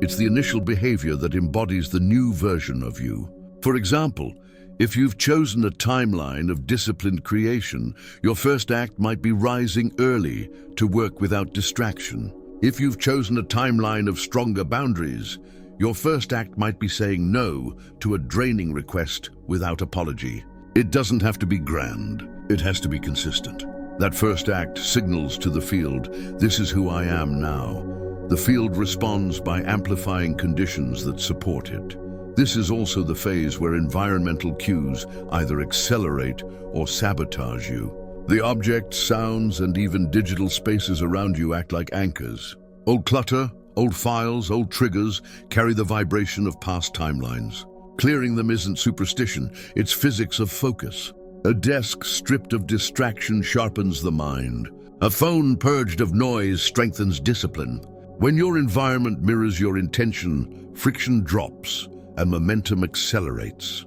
It's the initial behavior that embodies the new version of you. For example, if you've chosen a timeline of disciplined creation, your first act might be rising early to work without distraction. If you've chosen a timeline of stronger boundaries, your first act might be saying no to a draining request without apology. It doesn't have to be grand. It has to be consistent. That first act signals to the field, this is who I am now. The field responds by amplifying conditions that support it. This is also the phase where environmental cues either accelerate or sabotage you. The objects, sounds, and even digital spaces around you act like anchors. Old clutter, old files, old triggers carry the vibration of past timelines. Clearing them isn't superstition, it's physics of focus. A desk stripped of distraction sharpens the mind. A phone purged of noise strengthens discipline. When your environment mirrors your intention, friction drops and momentum accelerates.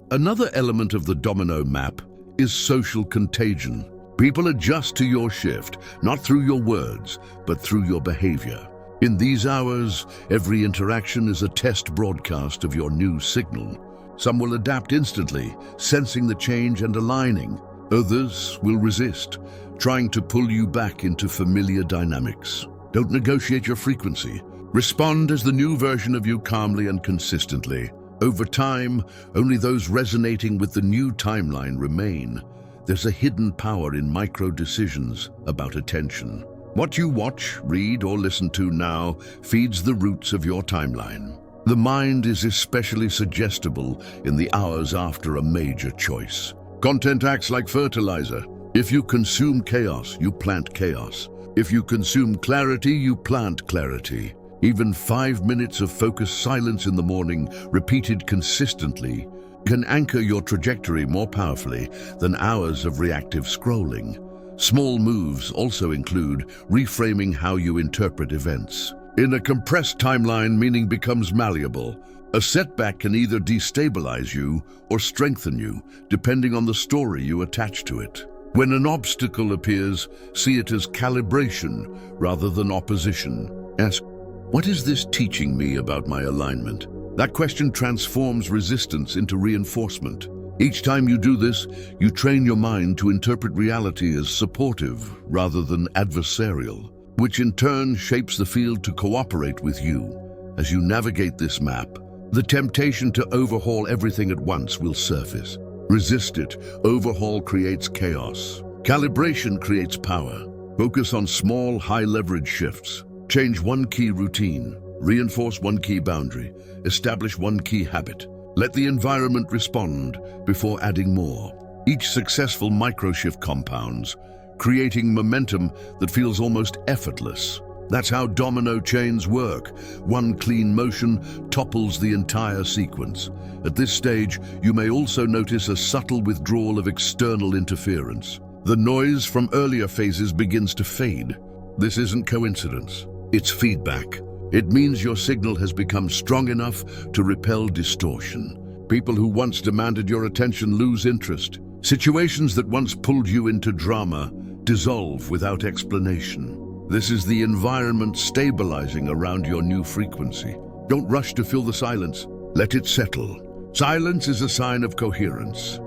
Another element of the domino map is social contagion. People adjust to your shift, not through your words, but through your behavior. In these hours, every interaction is a test broadcast of your new signal. Some will adapt instantly, sensing the change and aligning. Others will resist, trying to pull you back into familiar dynamics. Don't negotiate your frequency. Respond as the new version of you calmly and consistently. Over time, only those resonating with the new timeline remain. There's a hidden power in micro-decisions about attention. What you watch, read, or listen to now feeds the roots of your timeline. The mind is especially suggestible in the hours after a major choice. Content acts like fertilizer. If you consume chaos, you plant chaos. If you consume clarity, you plant clarity. Even 5 minutes of focused silence in the morning, repeated consistently, can anchor your trajectory more powerfully than hours of reactive scrolling. Small moves also include reframing how you interpret events. In a compressed timeline, meaning becomes malleable. A setback can either destabilize you or strengthen you, depending on the story you attach to it. When an obstacle appears, see it as calibration rather than opposition. Ask, what is this teaching me about my alignment? That question transforms resistance into reinforcement. Each time you do this, you train your mind to interpret reality as supportive rather than adversarial, which in turn shapes the field to cooperate with you. As you navigate this map, the temptation to overhaul everything at once will surface. Resist it. Overhaul creates chaos. Calibration creates power. Focus on small, high-leverage shifts. Change one key routine. Reinforce one key boundary. Establish one key habit. Let the environment respond before adding more. Each successful micro-shift compounds, creating momentum that feels almost effortless. That's how domino chains work. One clean motion topples the entire sequence. At this stage, you may also notice a subtle withdrawal of external interference. The noise from earlier phases begins to fade. This isn't coincidence. It's feedback. It means your signal has become strong enough to repel distortion. People who once demanded your attention lose interest. Situations that once pulled you into drama dissolve without explanation. This is the environment stabilizing around your new frequency. Don't rush to fill the silence. Let it settle. Silence is a sign of coherence.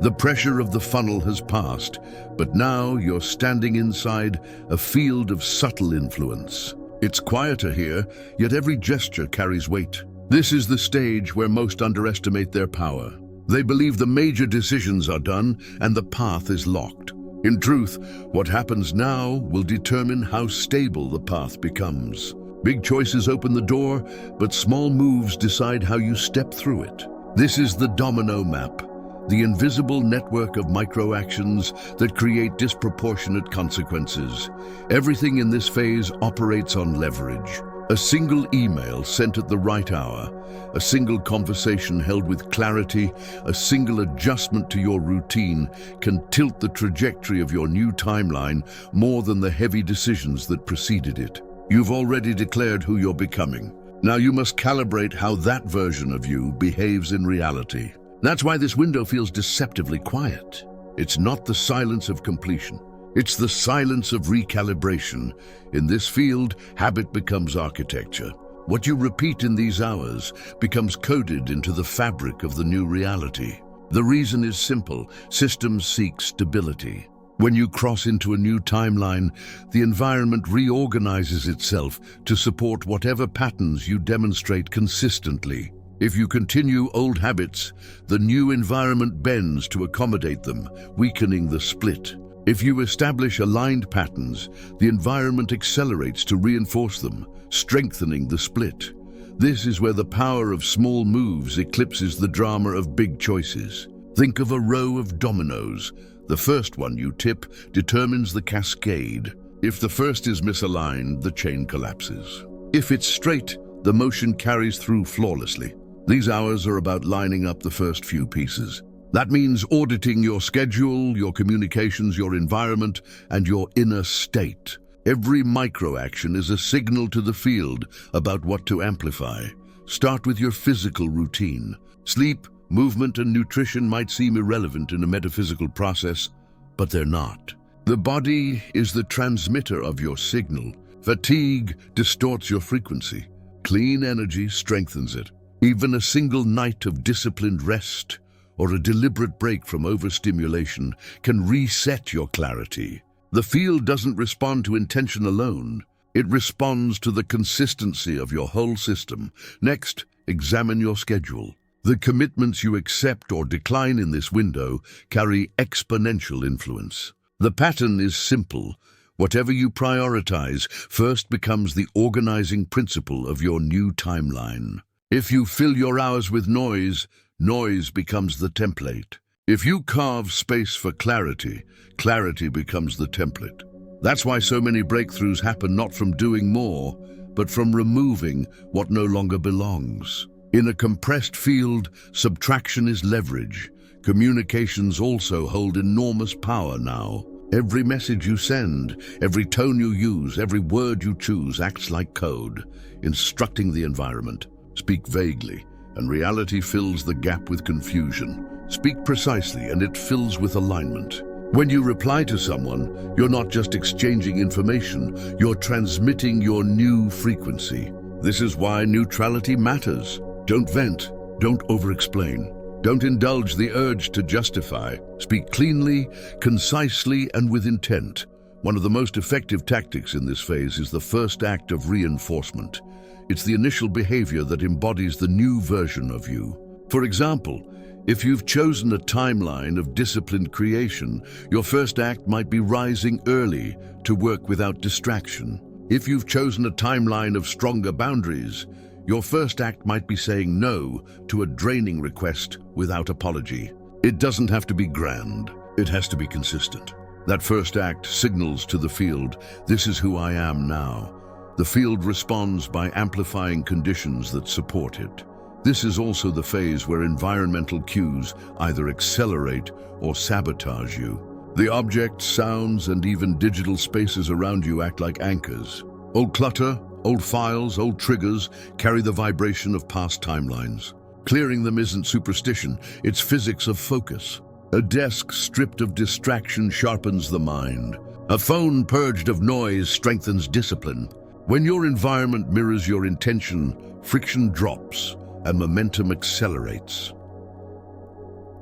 The pressure of the funnel has passed, but now you're standing inside a field of subtle influence. It's quieter here, yet every gesture carries weight. This is the stage where most underestimate their power. They believe the major decisions are done and the path is locked. In truth, what happens now will determine how stable the path becomes. Big choices open the door, but small moves decide how you step through it. This is the domino map, the invisible network of micro-actions that create disproportionate consequences. Everything in this phase operates on leverage. A single email sent at the right hour, a single conversation held with clarity, a single adjustment to your routine can tilt the trajectory of your new timeline more than the heavy decisions that preceded it. You've already declared who you're becoming. Now you must calibrate how that version of you behaves in reality. That's why this window feels deceptively quiet. It's not the silence of completion. It's the silence of recalibration. In this field, habit becomes architecture. What you repeat in these hours becomes coded into the fabric of the new reality. The reason is simple. Systems seek stability. When you cross into a new timeline, the environment reorganizes itself to support whatever patterns you demonstrate consistently. If you continue old habits, the new environment bends to accommodate them, weakening the split. If you establish aligned patterns, the environment accelerates to reinforce them, strengthening the split. This is where the power of small moves eclipses the drama of big choices. Think of a row of dominoes. The first one you tip determines the cascade. If the first is misaligned, the chain collapses. If it's straight, the motion carries through flawlessly. These hours are about lining up the first few pieces. That means auditing your schedule, your communications, your environment, and your inner state. Every micro-action is a signal to the field about what to amplify. Start with your physical routine. Sleep, movement, and nutrition might seem irrelevant in a metaphysical process, but they're not. The body is the transmitter of your signal. Fatigue distorts your frequency. Clean energy strengthens it. Even a single night of disciplined rest or a deliberate break from overstimulation can reset your clarity. The field doesn't respond to intention alone. It responds to the consistency of your whole system. Next, examine your schedule. The commitments you accept or decline in this window carry exponential influence. The pattern is simple. Whatever you prioritize first becomes the organizing principle of your new timeline. If you fill your hours with noise, noise becomes the template. If you carve space for clarity, clarity becomes the template. That's why so many breakthroughs happen not from doing more, but from removing what no longer belongs. In a compressed field, subtraction is leverage. Communications also hold enormous power now. Every message you send, every tone you use, every word you choose acts like code, instructing the environment. Speak vaguely. and reality fills the gap with confusion. Speak precisely, and it fills with alignment. When you reply to someone, you're not just exchanging information, you're transmitting your new frequency. This is why neutrality matters. Don't vent, don't over-explain. Don't indulge the urge to justify. Speak cleanly, concisely, and with intent. One of the most effective tactics in this phase is the first act of reinforcement. It's the initial behavior that embodies the new version of you. For example, if you've chosen a timeline of disciplined creation, your first act might be rising early to work without distraction. If you've chosen a timeline of stronger boundaries, your first act might be saying no to a draining request without apology. It doesn't have to be grand. It has to be consistent. That first act signals to the field, this is who I am now. The field responds by amplifying conditions that support it. This is also the phase where environmental cues either accelerate or sabotage you. The objects, sounds, and even digital spaces around you act like anchors. Old clutter, old files, old triggers carry the vibration of past timelines. Clearing them isn't superstition, it's physics of focus. A desk stripped of distraction sharpens the mind. A phone purged of noise strengthens discipline. When your environment mirrors your intention, friction drops and momentum accelerates.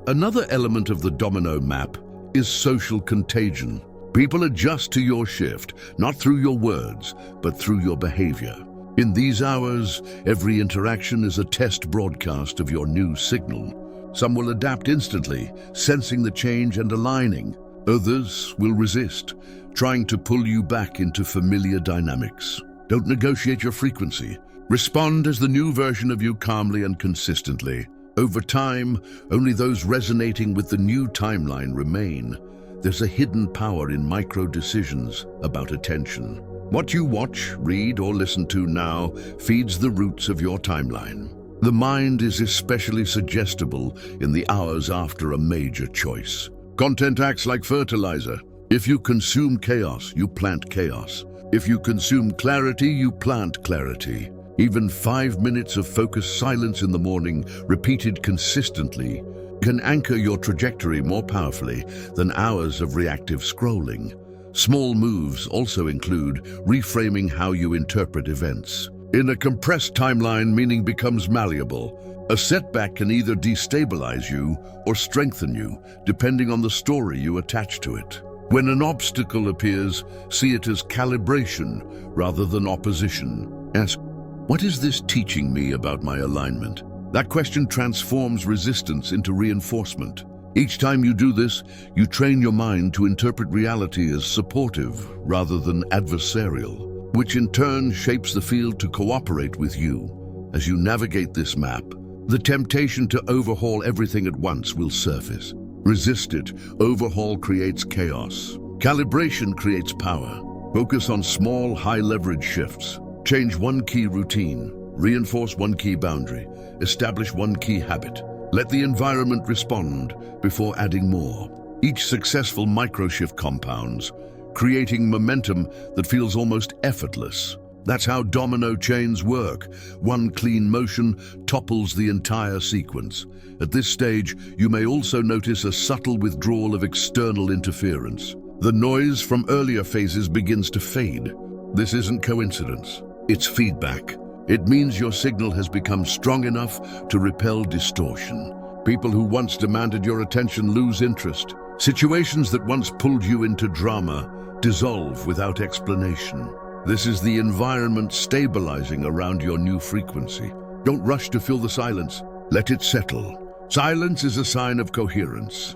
Another element of the domino map is social contagion. People adjust to your shift, not through your words, but through your behavior. In these hours, every interaction is a test broadcast of your new signal. Some will adapt instantly, sensing the change and aligning. Others will resist, trying to pull you back into familiar dynamics. Don't negotiate your frequency. Respond as the new version of you calmly and consistently. Over time, only those resonating with the new timeline remain. There's a hidden power in micro-decisions about attention. What you watch, read, or listen to now feeds the roots of your timeline. The mind is especially suggestible in the hours after a major choice. Content acts like fertilizer. If you consume chaos, you plant chaos. If you consume clarity, you plant clarity. Even 5 minutes of focused silence in the morning, repeated consistently, can anchor your trajectory more powerfully than hours of reactive scrolling. Small moves also include reframing how you interpret events. In a compressed timeline, meaning becomes malleable. A setback can either destabilize you or strengthen you, depending on the story you attach to it. When an obstacle appears, see it as calibration rather than opposition. Ask, what is this teaching me about my alignment? That question transforms resistance into reinforcement. Each time you do this, you train your mind to interpret reality as supportive rather than adversarial, which in turn shapes the field to cooperate with you. As you navigate this map, the temptation to overhaul everything at once will surface. Resist it. Overhaul creates chaos. Calibration creates power. Focus on small, high-leverage shifts. Change one key routine. Reinforce one key boundary. Establish one key habit. Let the environment respond before adding more. Each successful microshift compounds, creating momentum that feels almost effortless. That's how domino chains work. One clean motion topples the entire sequence. At this stage, you may also notice a subtle withdrawal of external interference. The noise from earlier phases begins to fade. This isn't coincidence. It's feedback. It means your signal has become strong enough to repel distortion. People who once demanded your attention lose interest. Situations that once pulled you into drama dissolve without explanation. This is the environment stabilizing around your new frequency. Don't rush to fill the silence. Let it settle. Silence is a sign of coherence.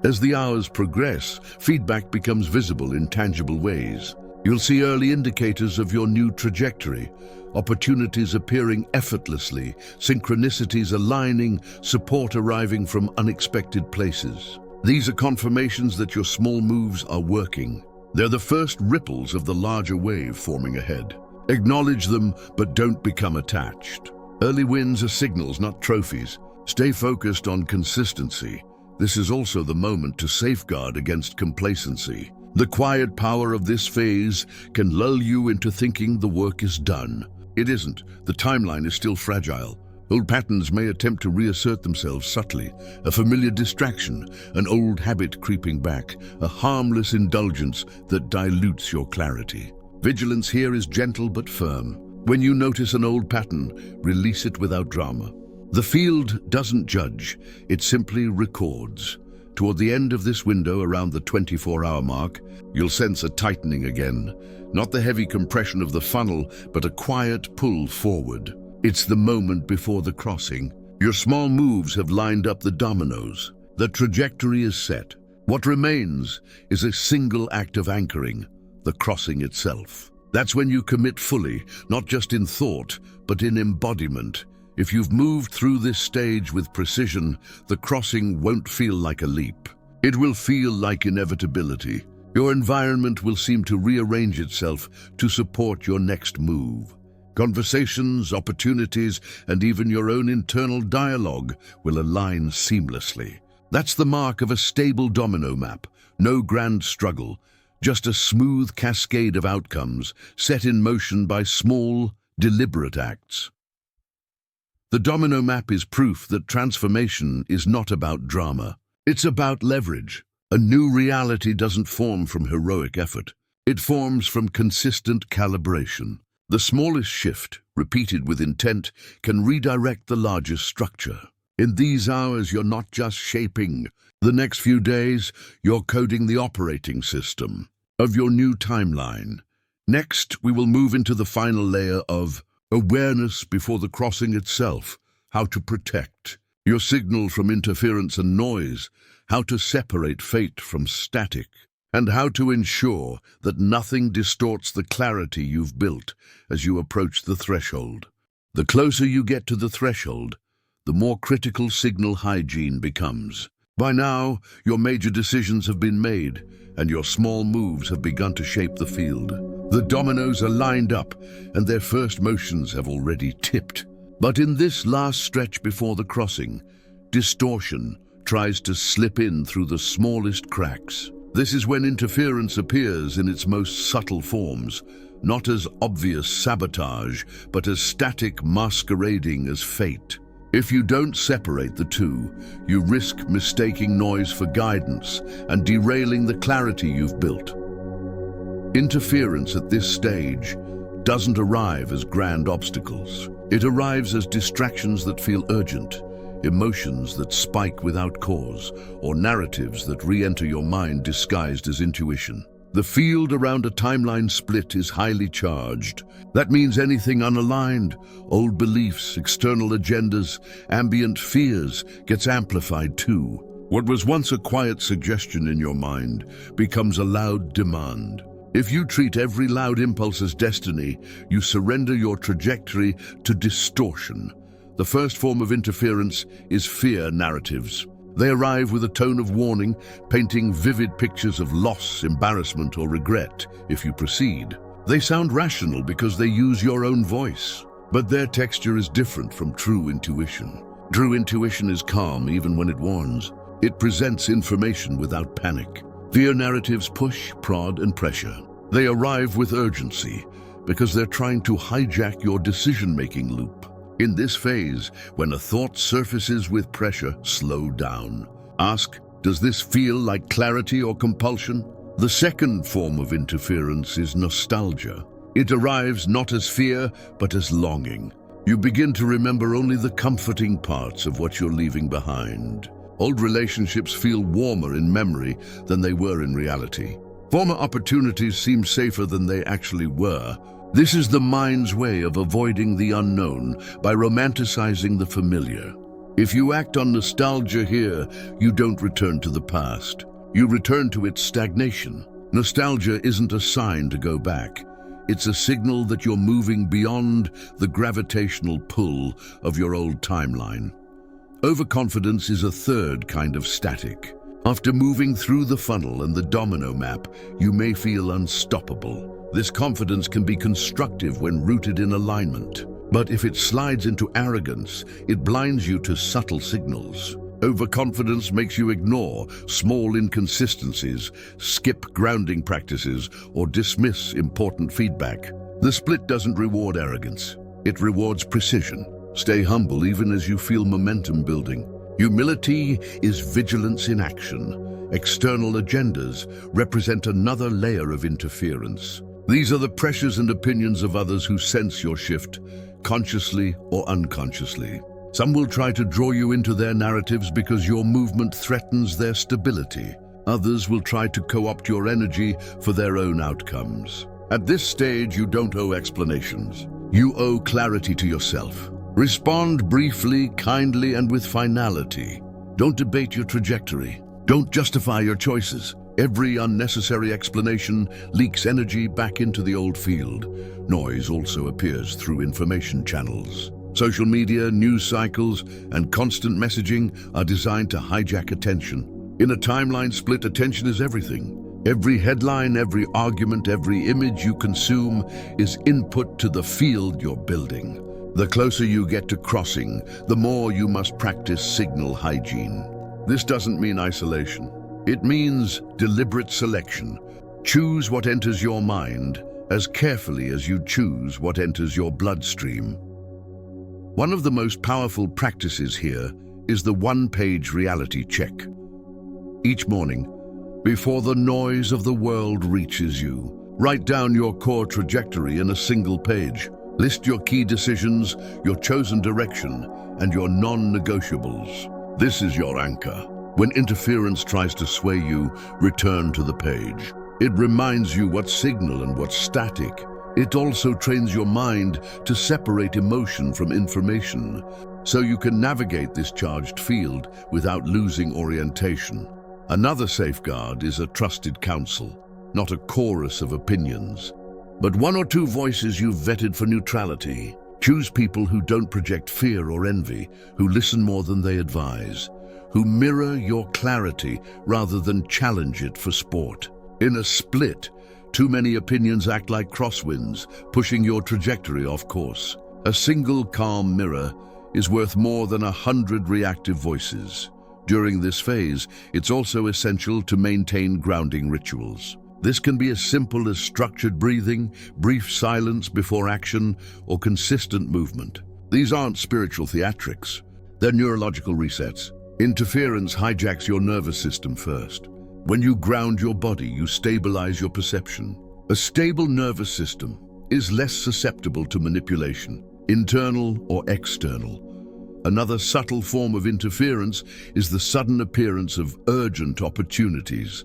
As the hours progress, feedback becomes visible in tangible ways. You'll see early indicators of your new trajectory, opportunities appearing effortlessly, synchronicities aligning, support arriving from unexpected places. These are confirmations that your small moves are working. They're the first ripples of the larger wave forming ahead. Acknowledge them, but don't become attached. Early wins are signals, not trophies. Stay focused on consistency. This is also the moment to safeguard against complacency. The quiet power of this phase can lull you into thinking the work is done. It isn't. The timeline is still fragile. Old patterns may attempt to reassert themselves subtly, a familiar distraction, an old habit creeping back, a harmless indulgence that dilutes your clarity. Vigilance here is gentle but firm. When you notice an old pattern, release it without drama. The field doesn't judge, it simply records. Toward the end of this window, around the 24-hour mark, you'll sense a tightening again. Not the heavy compression of the funnel, but a quiet pull forward. It's the moment before the crossing. Your small moves have lined up the dominoes. The trajectory is set. What remains is a single act of anchoring, the crossing itself. That's when you commit fully, not just in thought, but in embodiment. If you've moved through this stage with precision, the crossing won't feel like a leap. It will feel like inevitability. Your environment will seem to rearrange itself to support your next move. Conversations, opportunities, and even your own internal dialogue will align seamlessly. That's the mark of a stable domino map. No grand struggle, just a smooth cascade of outcomes set in motion by small, deliberate acts. The domino map is proof that transformation is not about drama. It's about leverage. A new reality doesn't form from heroic effort. It forms from consistent calibration. The smallest shift, repeated with intent, can redirect the largest structure. In these hours, you're not just shaping. The next few days, you're coding the operating system of your new timeline. Next, we will move into the final layer of awareness before the crossing itself, how to protect your signal from interference and noise, how to separate fate from static, and how to ensure that nothing distorts the clarity you've built as you approach the threshold. The closer you get to the threshold, the more critical signal hygiene becomes. By now, your major decisions have been made, and your small moves have begun to shape the field. The dominoes are lined up, and their first motions have already tipped. But in this last stretch before the crossing, distortion tries to slip in through the smallest cracks. This is when interference appears in its most subtle forms, not as obvious sabotage, but as static masquerading as fate. If you don't separate the two, you risk mistaking noise for guidance and derailing the clarity you've built. Interference at this stage doesn't arrive as grand obstacles. It arrives as distractions that feel urgent, emotions that spike without cause, or narratives that re-enter your mind disguised as intuition. The field around a timeline split is highly charged. That means anything unaligned, old beliefs, external agendas, ambient fears, gets amplified too. What was once a quiet suggestion in your mind becomes a loud demand. If you treat every loud impulse as destiny, you surrender your trajectory to distortion. The first form of interference is fear narratives. They arrive with a tone of warning, painting vivid pictures of loss, embarrassment, or regret if you proceed. They sound rational because they use your own voice, but their texture is different from true intuition. True intuition is calm even when it warns. It presents information without panic. Fear narratives push, prod, and pressure. They arrive with urgency because they're trying to hijack your decision-making loop. In this phase, when a thought surfaces with pressure, slow down. Ask, does this feel like clarity or compulsion? The second form of interference is nostalgia. It arrives not as fear, but as longing. You begin to remember only the comforting parts of what you're leaving behind. Old relationships feel warmer in memory than they were in reality. Former opportunities seem safer than they actually were. This is the mind's way of avoiding the unknown by romanticizing the familiar. If you act on nostalgia here, you don't return to the past. You return to its stagnation. Nostalgia isn't a sign to go back. It's a signal that you're moving beyond the gravitational pull of your old timeline. Overconfidence is a third kind of static. After moving through the funnel and the domino map, you may feel unstoppable. This confidence can be constructive when rooted in alignment. But if it slides into arrogance, it blinds you to subtle signals. Overconfidence makes you ignore small inconsistencies, skip grounding practices, or dismiss important feedback. The split doesn't reward arrogance. It rewards precision. Stay humble even as you feel momentum building. Humility is vigilance in action. External agendas represent another layer of interference. These are the pressures and opinions of others who sense your shift, consciously or unconsciously. Some will try to draw you into their narratives because your movement threatens their stability. Others will try to co-opt your energy for their own outcomes. At this stage, you don't owe explanations. You owe clarity to yourself. Respond briefly, kindly, and with finality. Don't debate your trajectory. Don't justify your choices. Every unnecessary explanation leaks energy back into the old field. Noise also appears through information channels. Social media, news cycles, and constant messaging are designed to hijack attention. In a timeline split, attention is everything. Every headline, every argument, every image you consume is input to the field you're building. The closer you get to crossing, the more you must practice signal hygiene. This doesn't mean isolation. It means deliberate selection. Choose what enters your mind as carefully as you choose what enters your bloodstream. One of the most powerful practices here is the one-page reality check. Each morning, before the noise of the world reaches you, write down your core trajectory in a single page. List your key decisions, your chosen direction, and your non-negotiables. This is your anchor. When interference tries to sway you, return to the page. It reminds you what's signal and what's static. It also trains your mind to separate emotion from information, so you can navigate this charged field without losing orientation. Another safeguard is a trusted counsel, not a chorus of opinions, but one or two voices you've vetted for neutrality. Choose people who don't project fear or envy, who listen more than they advise, who mirror your clarity rather than challenge it for sport. In a split, too many opinions act like crosswinds, pushing your trajectory off course. A single calm mirror is worth more than 100 reactive voices. During this phase, it's also essential to maintain grounding rituals. This can be as simple as structured breathing, brief silence before action, or consistent movement. These aren't spiritual theatrics. They're neurological resets. Interference hijacks your nervous system first. When you ground your body, you stabilize your perception. A stable nervous system is less susceptible to manipulation, internal or external. Another subtle form of interference is the sudden appearance of urgent opportunities.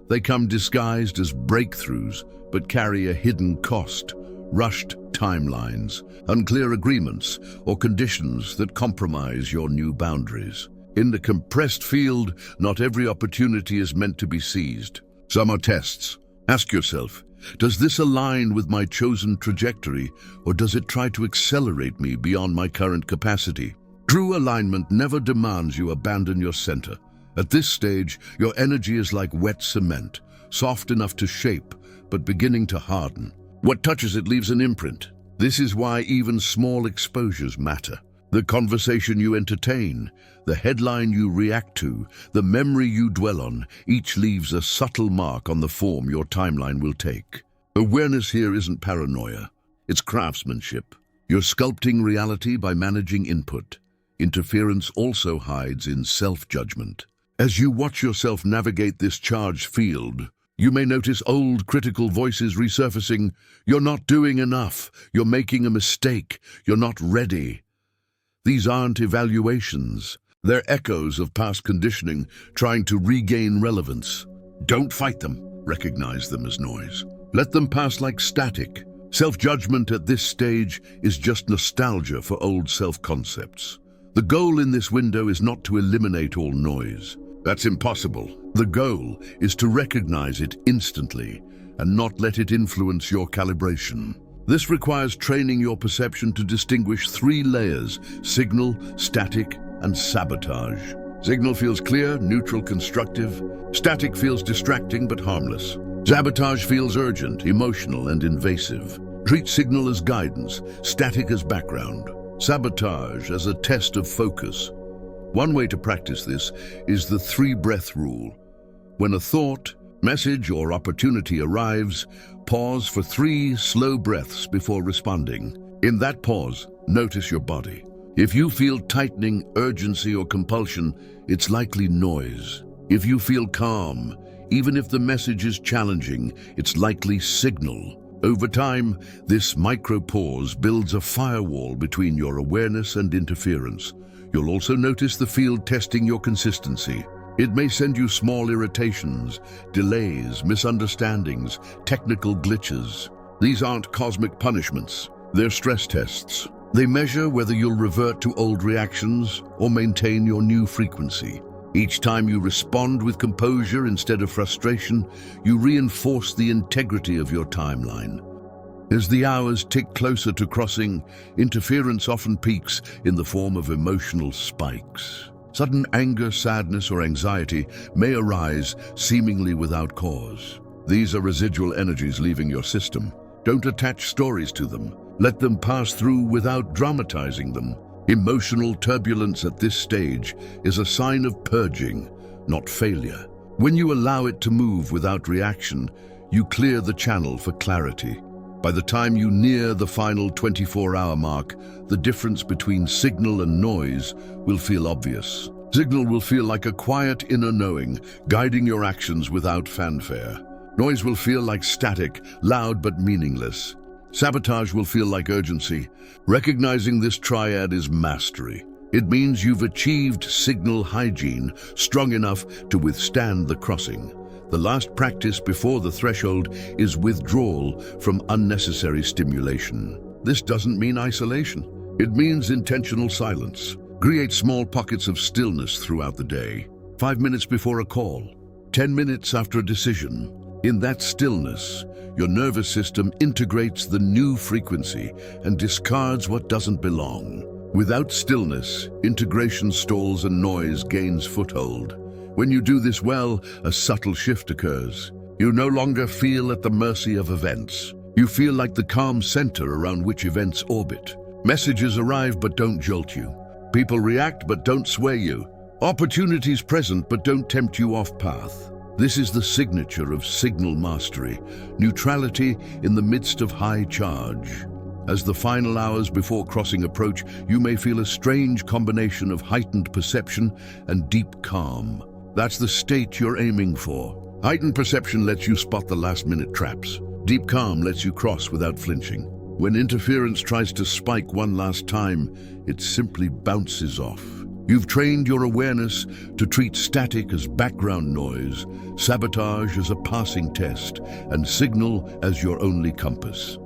They come disguised as breakthroughs, but carry a hidden cost: rushed timelines, unclear agreements, or conditions that compromise your new boundaries. In the compressed field, not every opportunity is meant to be seized. Some are tests. Ask yourself, does this align with my chosen trajectory, or does it try to accelerate me beyond my current capacity? True alignment never demands you abandon your center. At this stage, your energy is like wet cement, soft enough to shape, but beginning to harden. What touches it leaves an imprint. This is why even small exposures matter. The conversation you entertain, the headline you react to, the memory you dwell on, each leaves a subtle mark on the form your timeline will take. Awareness here isn't paranoia, it's craftsmanship. You're sculpting reality by managing input. Interference also hides in self-judgment. As you watch yourself navigate this charged field, you may notice old critical voices resurfacing. You're not doing enough. You're making a mistake. You're not ready. These aren't evaluations. They're echoes of past conditioning trying to regain relevance. Don't fight them. Recognize them as noise. Let them pass like static. Self-judgment at this stage is just nostalgia for old self-concepts. The goal in this window is not to eliminate all noise. That's impossible. The goal is to recognize it instantly and not let it influence your calibration. This requires training your perception to distinguish three layers: signal, static, and sabotage. Signal feels clear, neutral, constructive. Static feels distracting but harmless. Sabotage feels urgent, emotional, and invasive. Treat signal as guidance, static as background, sabotage as a test of focus. One way to practice this is the 3-breath rule. When a thought, message, or opportunity arrives, pause for 3 slow breaths before responding. In that pause, notice your body. If you feel tightening, urgency, or compulsion, it's likely noise. If you feel calm, even if the message is challenging, it's likely signal. Over time, this micro-pause builds a firewall between your awareness and interference. You'll also notice the field testing your consistency. It may send you small irritations, delays, misunderstandings, technical glitches. These aren't cosmic punishments, they're stress tests. They measure whether you'll revert to old reactions or maintain your new frequency. Each time you respond with composure instead of frustration, you reinforce the integrity of your timeline. As the hours tick closer to crossing, interference often peaks in the form of emotional spikes. Sudden anger, sadness, or anxiety may arise seemingly without cause. These are residual energies leaving your system. Don't attach stories to them. Let them pass through without dramatizing them. Emotional turbulence at this stage is a sign of purging, not failure. When you allow it to move without reaction, you clear the channel for clarity. By the time you near the final 24-hour mark, the difference between signal and noise will feel obvious. Signal will feel like a quiet inner knowing, guiding your actions without fanfare. Noise will feel like static, loud but meaningless. Sabotage will feel like urgency. Recognizing this triad is mastery. It means you've achieved signal hygiene strong enough to withstand the crossing. The last practice before the threshold is withdrawal from unnecessary stimulation. This doesn't mean isolation. It means intentional silence. Create small pockets of stillness throughout the day. 5 minutes before a call, 10 minutes after a decision. In that stillness, your nervous system integrates the new frequency and discards what doesn't belong. Without stillness, integration stalls and noise gains foothold. When you do this well, a subtle shift occurs. You no longer feel at the mercy of events. You feel like the calm center around which events orbit. Messages arrive but don't jolt you. People react but don't sway you. Opportunities present but don't tempt you off path. This is the signature of signal mastery, neutrality in the midst of high charge. As the final hours before crossing approach, you may feel a strange combination of heightened perception and deep calm. That's the state you're aiming for. Heightened perception lets you spot the last-minute traps. Deep calm lets you cross without flinching. When interference tries to spike one last time, it simply bounces off. You've trained your awareness to treat static as background noise, sabotage as a passing test, and signal as your only compass.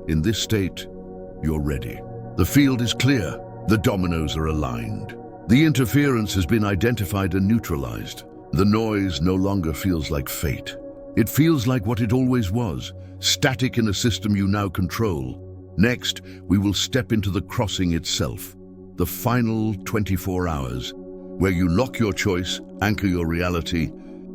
In this state, you're ready. The field is clear. The dominoes are aligned. The interference has been identified and neutralized. The noise no longer feels like fate. It feels like what it always was, static in a system you now control. Next, we will step into the crossing itself. The final 24 hours, where you lock your choice, anchor your reality,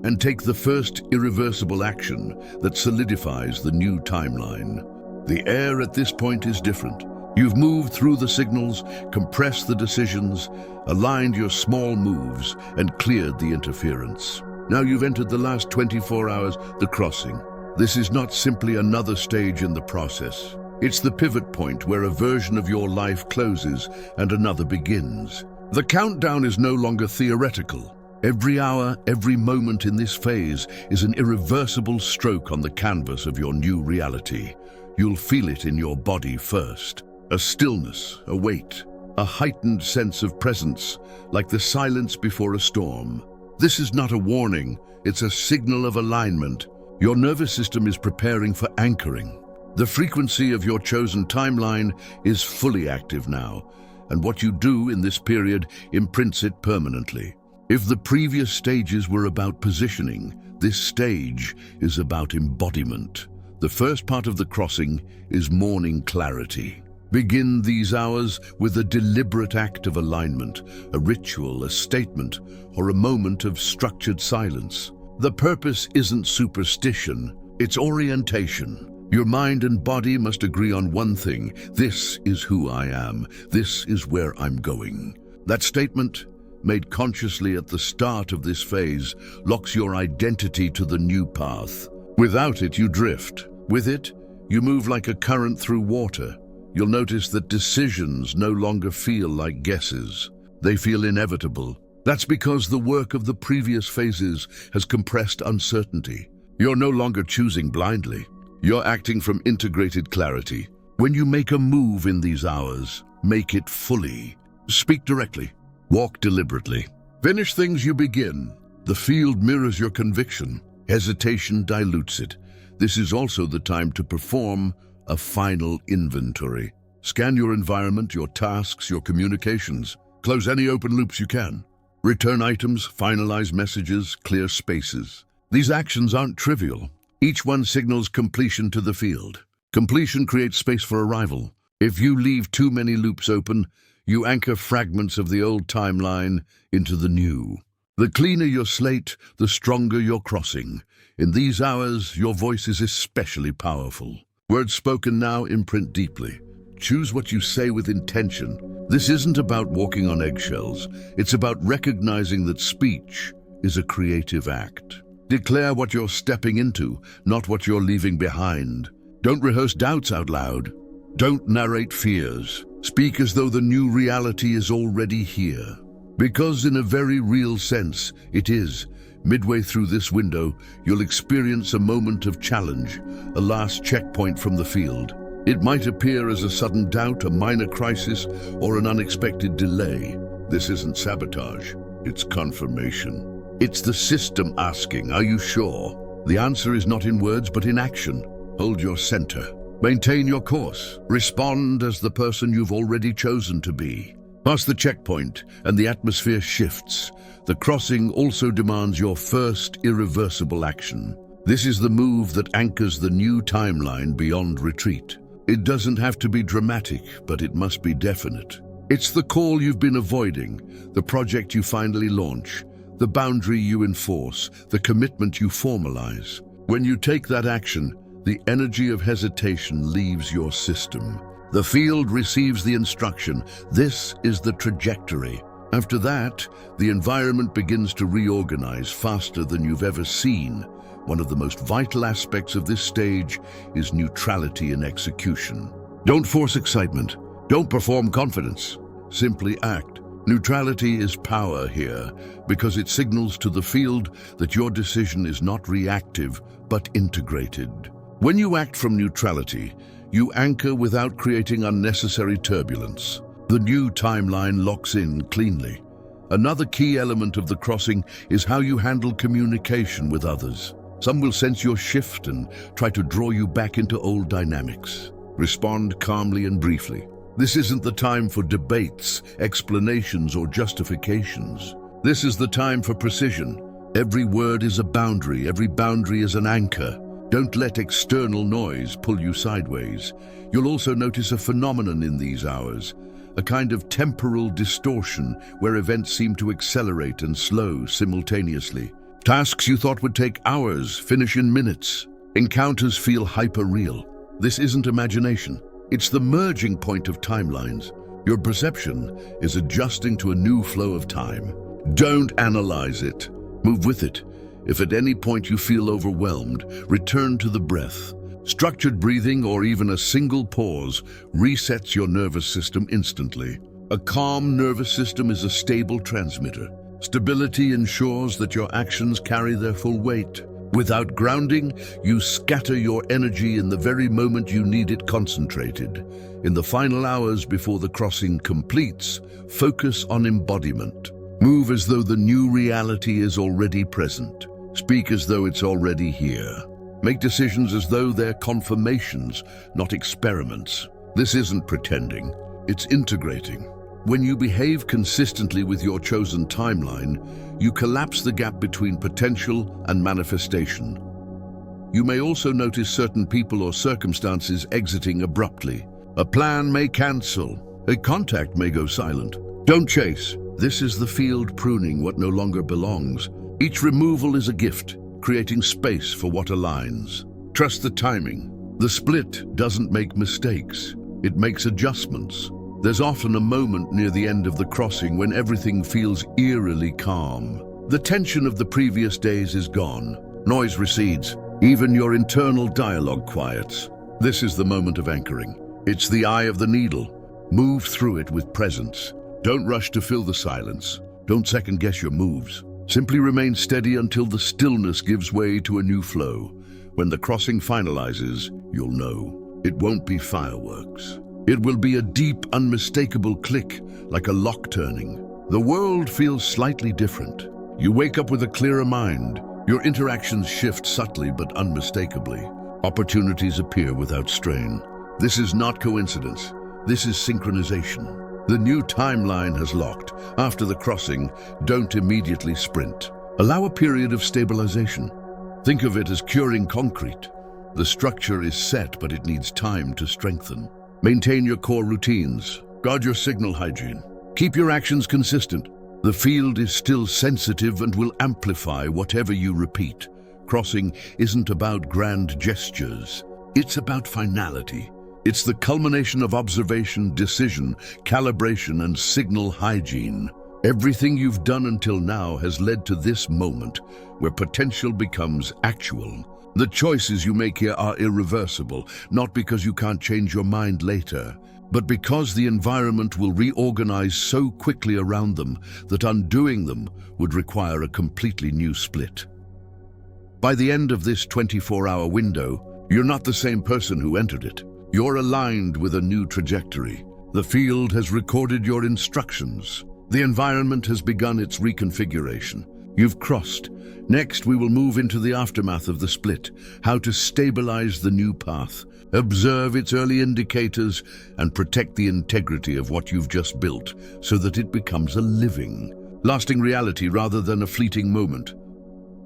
and take the first irreversible action that solidifies the new timeline. The air at this point is different. You've moved through the signals, compressed the decisions, aligned your small moves, and cleared the interference. Now you've entered the last 24 hours, the crossing. This is not simply another stage in the process. It's the pivot point where a version of your life closes and another begins. The countdown is no longer theoretical. Every hour, every moment in this phase is an irreversible stroke on the canvas of your new reality. You'll feel it in your body first. A stillness, a weight, a heightened sense of presence, like the silence before a storm. This is not a warning, it's a signal of alignment. Your nervous system is preparing for anchoring. The frequency of your chosen timeline is fully active now, and what you do in this period imprints it permanently. If the previous stages were about positioning, this stage is about embodiment. The first part of the crossing is morning clarity. Begin these hours with a deliberate act of alignment, a ritual, a statement, or a moment of structured silence. The purpose isn't superstition, it's orientation. Your mind and body must agree on one thing: this is who I am, this is where I'm going. That statement, made consciously at the start of this phase, locks your identity to the new path. Without it, you drift. With it, you move like a current through water. you'll notice that decisions no longer feel like guesses. They feel inevitable. That's because the work of the previous phases has compressed uncertainty. You're no longer choosing blindly. You're acting from integrated clarity. When you make a move in these hours, make it fully. Speak directly. Walk deliberately. Finish things you begin. The field mirrors your conviction. Hesitation dilutes it. This is also the time to perform a final inventory. Scan your environment, your tasks, your communications. Close any open loops you can. Return items, finalize messages, clear spaces. These actions aren't trivial. Each one signals completion to the field. Completion creates space for arrival. If you leave too many loops open, you anchor fragments of the old timeline into the new. The cleaner your slate, the stronger your crossing. In these hours, your voice is especially powerful. Words spoken now imprint deeply. Choose what you say with intention. This isn't about walking on eggshells. It's about recognizing that speech is a creative act. Declare what you're stepping into, not what you're leaving behind. Don't rehearse doubts out loud. Don't narrate fears. Speak as though the new reality is already here. Because in a very real sense, it is. Midway through this window, you'll experience a moment of challenge, a last checkpoint from the field. It might appear as a sudden doubt, a minor crisis, or an unexpected delay. This isn't sabotage, it's confirmation. It's the system asking, are you sure? The answer is not in words, but in action. Hold your center. Maintain your course. Respond as the person you've already chosen to be. Pass the checkpoint, and the atmosphere shifts. The crossing also demands your first irreversible action. This is the move that anchors the new timeline beyond retreat. It doesn't have to be dramatic, but it must be definite. It's the call you've been avoiding, the project you finally launch, the boundary you enforce, the commitment you formalize. When you take that action, the energy of hesitation leaves your system. The field receives the instruction. This is the trajectory. After that, the environment begins to reorganize faster than you've ever seen. One of the most vital aspects of this stage is neutrality in execution. Don't force excitement. Don't perform confidence. Simply act. Neutrality is power here because it signals to the field that your decision is not reactive but integrated. When you act from neutrality, you anchor without creating unnecessary turbulence. The new timeline locks in cleanly. Another key element of the crossing is how you handle communication with others. Some will sense your shift and try to draw you back into old dynamics. Respond calmly and briefly. This isn't the time for debates, explanations, or justifications. This is the time for precision. Every word is a boundary. Every boundary is an anchor. Don't let external noise pull you sideways. You'll also notice a phenomenon in these hours, a kind of temporal distortion where events seem to accelerate and slow simultaneously. Tasks you thought would take hours finish in minutes. Encounters feel hyper-real. This isn't imagination. It's the merging point of timelines. Your perception is adjusting to a new flow of time. Don't analyze it. Move with it. If at any point you feel overwhelmed, return to the breath. Structured breathing or even a single pause resets your nervous system instantly. A calm nervous system is a stable transmitter. Stability ensures that your actions carry their full weight. Without grounding, you scatter your energy in the very moment you need it concentrated. In the final hours before the crossing completes, focus on embodiment. Move as though the new reality is already present. Speak as though it's already here. Make decisions as though they're confirmations, not experiments. This isn't pretending, it's integrating. When you behave consistently with your chosen timeline, you collapse the gap between potential and manifestation. You may also notice certain people or circumstances exiting abruptly. A plan may cancel. A contact may go silent. Don't chase. This is the field pruning what no longer belongs. Each removal is a gift, creating space for what aligns. Trust the timing. The split doesn't make mistakes. It makes adjustments. There's often a moment near the end of the crossing when everything feels eerily calm. The tension of the previous days is gone. Noise recedes. Even your internal dialogue quiets. This is the moment of anchoring. It's the eye of the needle. Move through it with presence. Don't rush to fill the silence. Don't second-guess your moves. Simply remain steady until the stillness gives way to a new flow. When the crossing finalizes, you'll know. It won't be fireworks. It will be a deep, unmistakable click, like a lock turning. The world feels slightly different. You wake up with a clearer mind. Your interactions shift subtly but unmistakably. Opportunities appear without strain. This is not coincidence. This is synchronization. The new timeline has locked. After the crossing, don't immediately sprint. Allow a period of stabilization. Think of it as curing concrete. The structure is set, but it needs time to strengthen. Maintain your core routines. Guard your signal hygiene. Keep your actions consistent. The field is still sensitive and will amplify whatever you repeat. Crossing isn't about grand gestures. It's about finality. It's the culmination of observation, decision, calibration, and signal hygiene. Everything you've done until now has led to this moment where potential becomes actual. The choices you make here are irreversible, not because you can't change your mind later, but because the environment will reorganize so quickly around them that undoing them would require a completely new split. By the end of this 24-hour window, you're not the same person who entered it. You're aligned with a new trajectory. The field has recorded your instructions. The environment has begun its reconfiguration. You've crossed. Next, we will move into the aftermath of the split, how to stabilize the new path, observe its early indicators, and protect the integrity of what you've just built so that it becomes a living, lasting reality rather than a fleeting moment.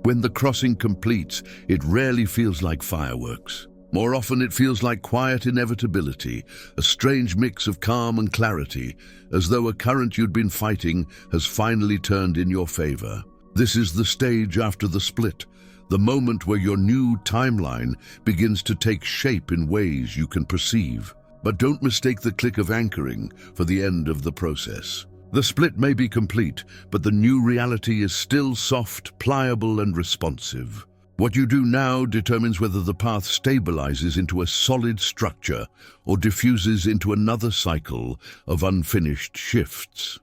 When the crossing completes, it rarely feels like fireworks. More often it feels like quiet inevitability, a strange mix of calm and clarity, as though a current you'd been fighting has finally turned in your favor. This is the stage after the split, the moment where your new timeline begins to take shape in ways you can perceive. But don't mistake the click of anchoring for the end of the process. The split may be complete, but the new reality is still soft, pliable, and responsive. What you do now determines whether the path stabilizes into a solid structure or diffuses into another cycle of unfinished shifts.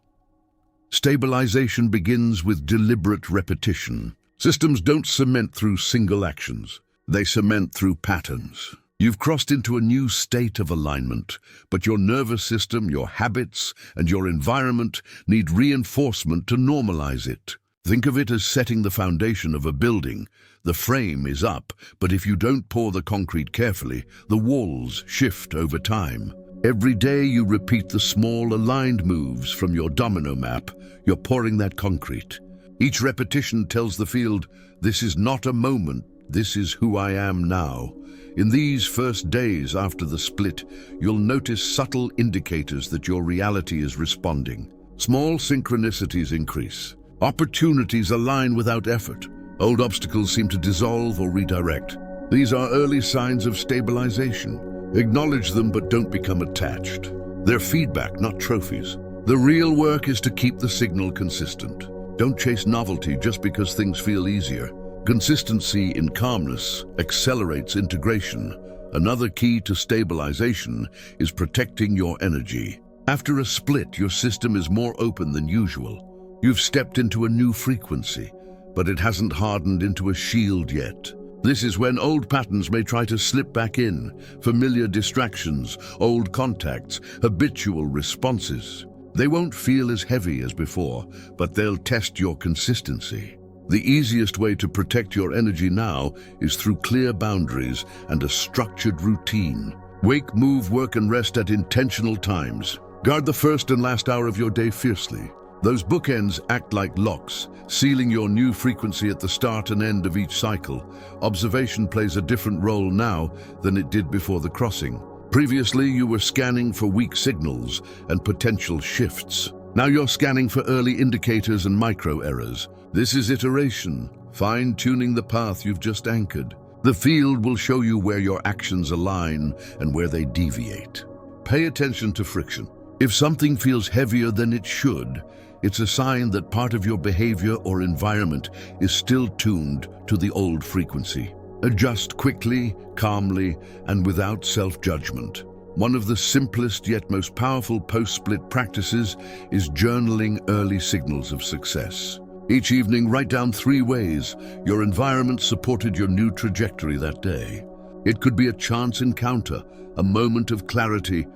Stabilization begins with deliberate repetition. Systems don't cement through single actions. They cement through patterns. You've crossed into a new state of alignment, but your nervous system, your habits, and your environment need reinforcement to normalize it. Think of it as setting the foundation of a building. The frame is up, but if you don't pour the concrete carefully, the walls shift over time. Every day you repeat the small aligned moves from your domino map, you're pouring that concrete. Each repetition tells the field, this is not a moment, this is who I am now. In these first days after the split, you'll notice subtle indicators that your reality is responding. Small synchronicities increase. Opportunities align without effort. Old obstacles seem to dissolve or redirect. These are early signs of stabilization. Acknowledge them, but don't become attached. They're feedback, not trophies. The real work is to keep the signal consistent. Don't chase novelty just because things feel easier. Consistency in calmness accelerates integration. Another key to stabilization is protecting your energy. After a split, your system is more open than usual. You've stepped into a new frequency, but it hasn't hardened into a shield yet. This is when old patterns may try to slip back in, familiar distractions, old contacts, habitual responses. They won't feel as heavy as before, but they'll test your consistency. The easiest way to protect your energy now is through clear boundaries and a structured routine. Wake, move, work, and rest at intentional times. Guard the first and last hour of your day fiercely. Those bookends act like locks, sealing your new frequency at the start and end of each cycle. Observation plays a different role now than it did before the crossing. Previously, you were scanning for weak signals and potential shifts. Now you're scanning for early indicators and micro errors. This is iteration, fine-tuning the path you've just anchored. The field will show you where your actions align and where they deviate. Pay attention to friction. If something feels heavier than it should, it's a sign that part of your behavior or environment is still tuned to the old frequency. Adjust quickly, calmly, and without self-judgment. One of the simplest yet most powerful post-split practices is journaling early signals of success. Each evening, write down 3 ways your environment supported your new trajectory that day. It could be a chance encounter, a moment of clarity,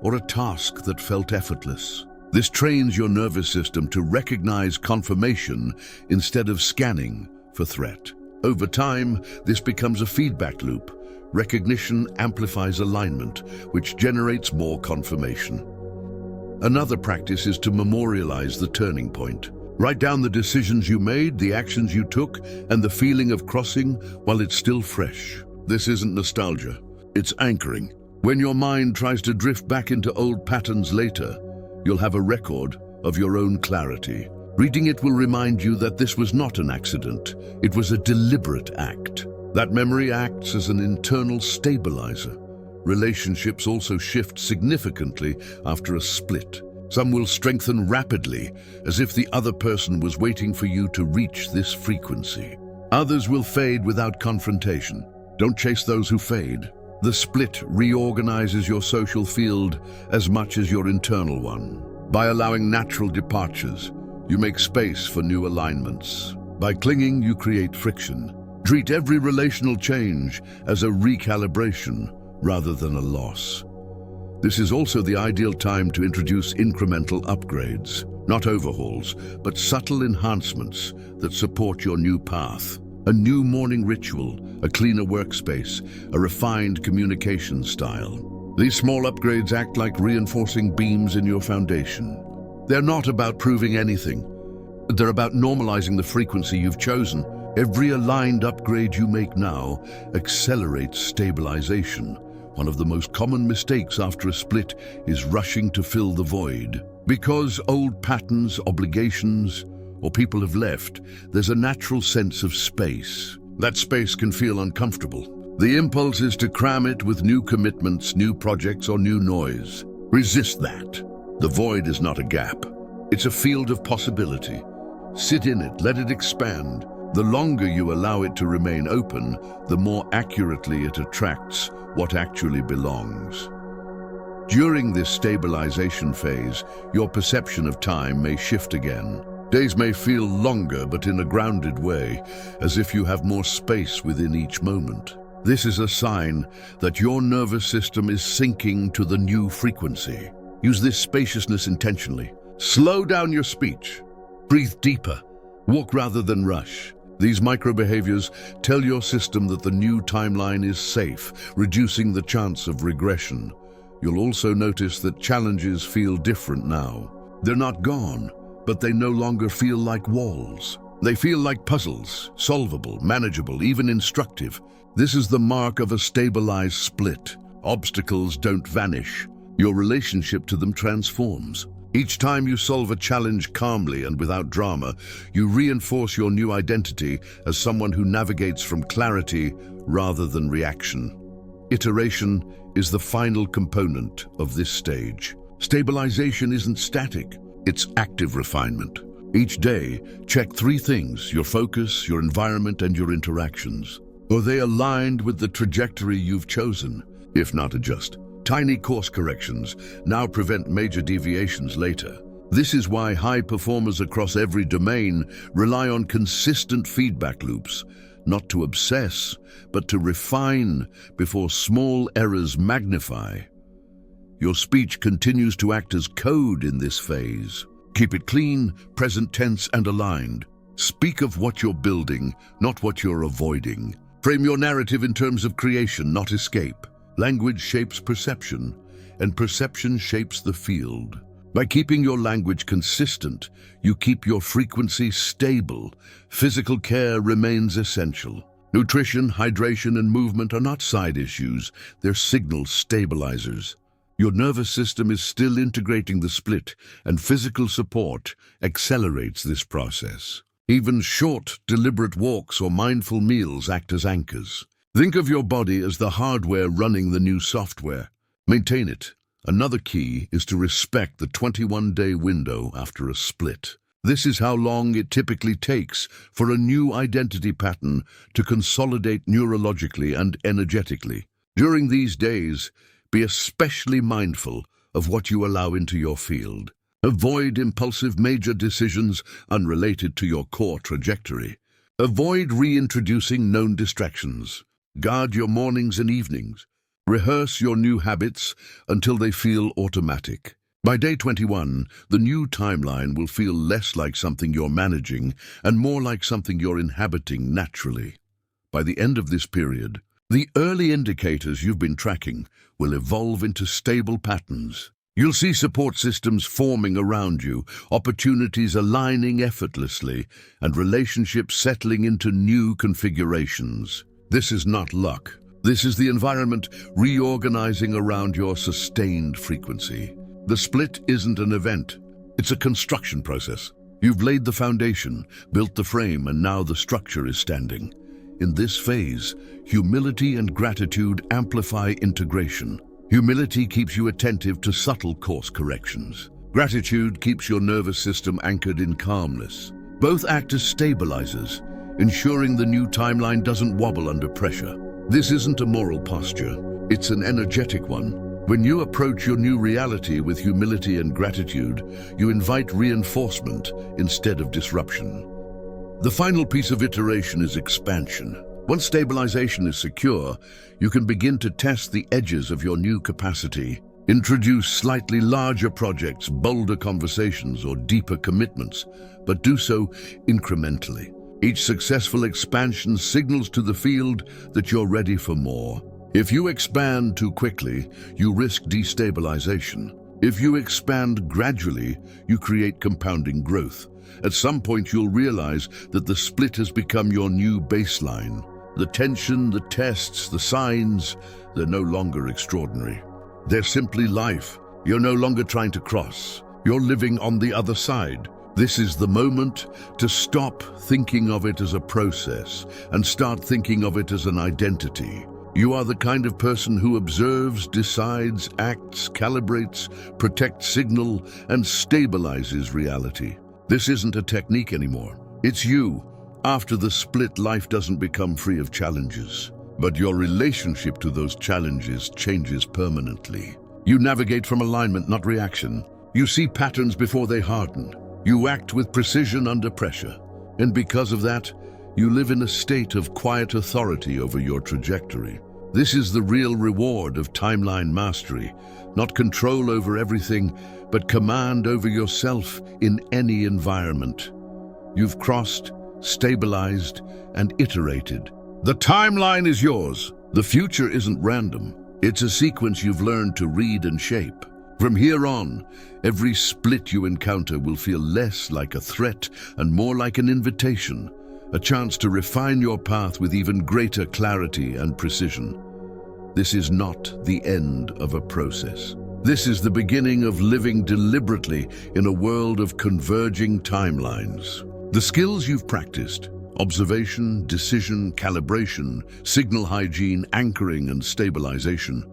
or a task that felt effortless. This trains your nervous system to recognize confirmation instead of scanning for threat. Over time, this becomes a feedback loop. Recognition amplifies alignment, which generates more confirmation. Another practice is to memorialize the turning point. Write down the decisions you made, the actions you took, and the feeling of crossing while it's still fresh. This isn't nostalgia, it's anchoring. When your mind tries to drift back into old patterns later, you'll have a record of your own clarity. Reading it will remind you that this was not an accident, it was a deliberate act. That memory acts as an internal stabilizer. Relationships also shift significantly after a split. Some will strengthen rapidly, as if the other person was waiting for you to reach this frequency. Others will fade without confrontation. Don't chase those who fade. The split reorganizes your social field as much as your internal one. By allowing natural departures, you make space for new alignments. By clinging, you create friction. Treat every relational change as a recalibration rather than a loss. This is also the ideal time to introduce incremental upgrades, not overhauls, but subtle enhancements that support your new path. A new morning ritual, a cleaner workspace, a refined communication style. These small upgrades act like reinforcing beams in your foundation. They're not about proving anything. They're about normalizing the frequency you've chosen. Every aligned upgrade you make now accelerates stabilization. One of the most common mistakes after a split is rushing to fill the void. Because old patterns, obligations, or people have left, there's a natural sense of space. That space can feel uncomfortable. The impulse is to cram it with new commitments, new projects, or new noise. Resist that. The void is not a gap. It's a field of possibility. Sit in it, let it expand. The longer you allow it to remain open, the more accurately it attracts what actually belongs. During this stabilization phase, your perception of time may shift again. Days may feel longer, but in a grounded way, as if you have more space within each moment. This is a sign that your nervous system is syncing to the new frequency. Use this spaciousness intentionally. Slow down your speech. Breathe deeper. Walk rather than rush. These micro-behaviors tell your system that the new timeline is safe, reducing the chance of regression. You'll also notice that challenges feel different now. They're not gone, but they no longer feel like walls. They feel like puzzles, solvable, manageable, even instructive. This is the mark of a stabilized split. Obstacles don't vanish. Your relationship to them transforms. Each time you solve a challenge calmly and without drama, you reinforce your new identity as someone who navigates from clarity rather than reaction. Iteration is the final component of this stage. Stabilization isn't static, it's active refinement. Each day, check 3 things: your focus, your environment, and your interactions. Are they aligned with the trajectory you've chosen? If not, adjust. Tiny course corrections now prevent major deviations later. This is why high performers across every domain rely on consistent feedback loops, not to obsess, but to refine before small errors magnify. Your speech continues to act as code in this phase. Keep it clean, present tense, and aligned. Speak of what you're building, not what you're avoiding. Frame your narrative in terms of creation, not escape. Language shapes perception, and perception shapes the field. By keeping your language consistent, you keep your frequency stable. Physical care remains essential. Nutrition, hydration, and movement are not side issues, they're signal stabilizers. Your nervous system is still integrating the split, and physical support accelerates this process. Even short, deliberate walks or mindful meals act as anchors. Think of your body as the hardware running the new software. Maintain it. Another key is to respect the 21-day window after a split. This is how long it typically takes for a new identity pattern to consolidate neurologically and energetically. During these days, Be especially mindful of what you allow into your field. Avoid impulsive major decisions unrelated to your core trajectory. Avoid reintroducing known distractions. Guard your mornings and evenings. Rehearse your new habits until they feel automatic. By day 21, the new timeline will feel less like something you're managing and more like something you're inhabiting naturally. By the end of this period, the early indicators you've been tracking will evolve into stable patterns. You'll see support systems forming around you, opportunities aligning effortlessly, and relationships settling into new configurations. This is not luck. This is the environment reorganizing around your sustained frequency. The split isn't an event. It's a construction process. You've laid the foundation, built the frame, and now the structure is standing. In this phase, humility and gratitude amplify integration. Humility keeps you attentive to subtle course corrections. Gratitude keeps your nervous system anchored in calmness. Both act as stabilizers, ensuring the new timeline doesn't wobble under pressure. This isn't a moral posture, it's an energetic one. When you approach your new reality with humility and gratitude, you invite reinforcement instead of disruption. The final piece of iteration is expansion. Once stabilization is secure, you can begin to test the edges of your new capacity. Introduce slightly larger projects, bolder conversations, or deeper commitments, but do so incrementally. Each successful expansion signals to the field that you're ready for more. If you expand too quickly, you risk destabilization. If you expand gradually, you create compounding growth. At some point, you'll realize that the split has become your new baseline. The tension, the tests, the signs, they're no longer extraordinary. They're simply life. You're no longer trying to cross. You're living on the other side. This is the moment to stop thinking of it as a process and start thinking of it as an identity. You are the kind of person who observes, decides, acts, calibrates, protects signal, and stabilizes reality. This isn't a technique anymore. It's you. After the split, life doesn't become free of challenges, but your relationship to those challenges changes permanently. You navigate from alignment, not reaction. You see patterns before they harden. You act with precision under pressure, and because of that, you live in a state of quiet authority over your trajectory. This is the real reward of timeline mastery, not control over everything, but command over yourself in any environment. You've crossed, stabilized, and iterated. The timeline is yours. The future isn't random. It's a sequence you've learned to read and shape. From here on, every split you encounter will feel less like a threat and more like an invitation, a chance to refine your path with even greater clarity and precision. This is not the end of a process. This is the beginning of living deliberately in a world of converging timelines. The skills you've practiced, observation, decision, calibration, signal hygiene, anchoring, and stabilization,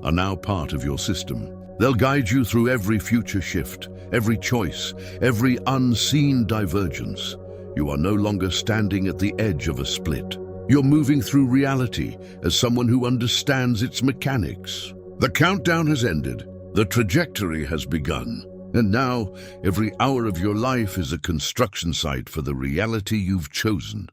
are now part of your system. They'll guide you through every future shift, every choice, every unseen divergence. You are no longer standing at the edge of a split. You're moving through reality as someone who understands its mechanics. The countdown has ended. The trajectory has begun. And now, every hour of your life is a construction site for the reality you've chosen.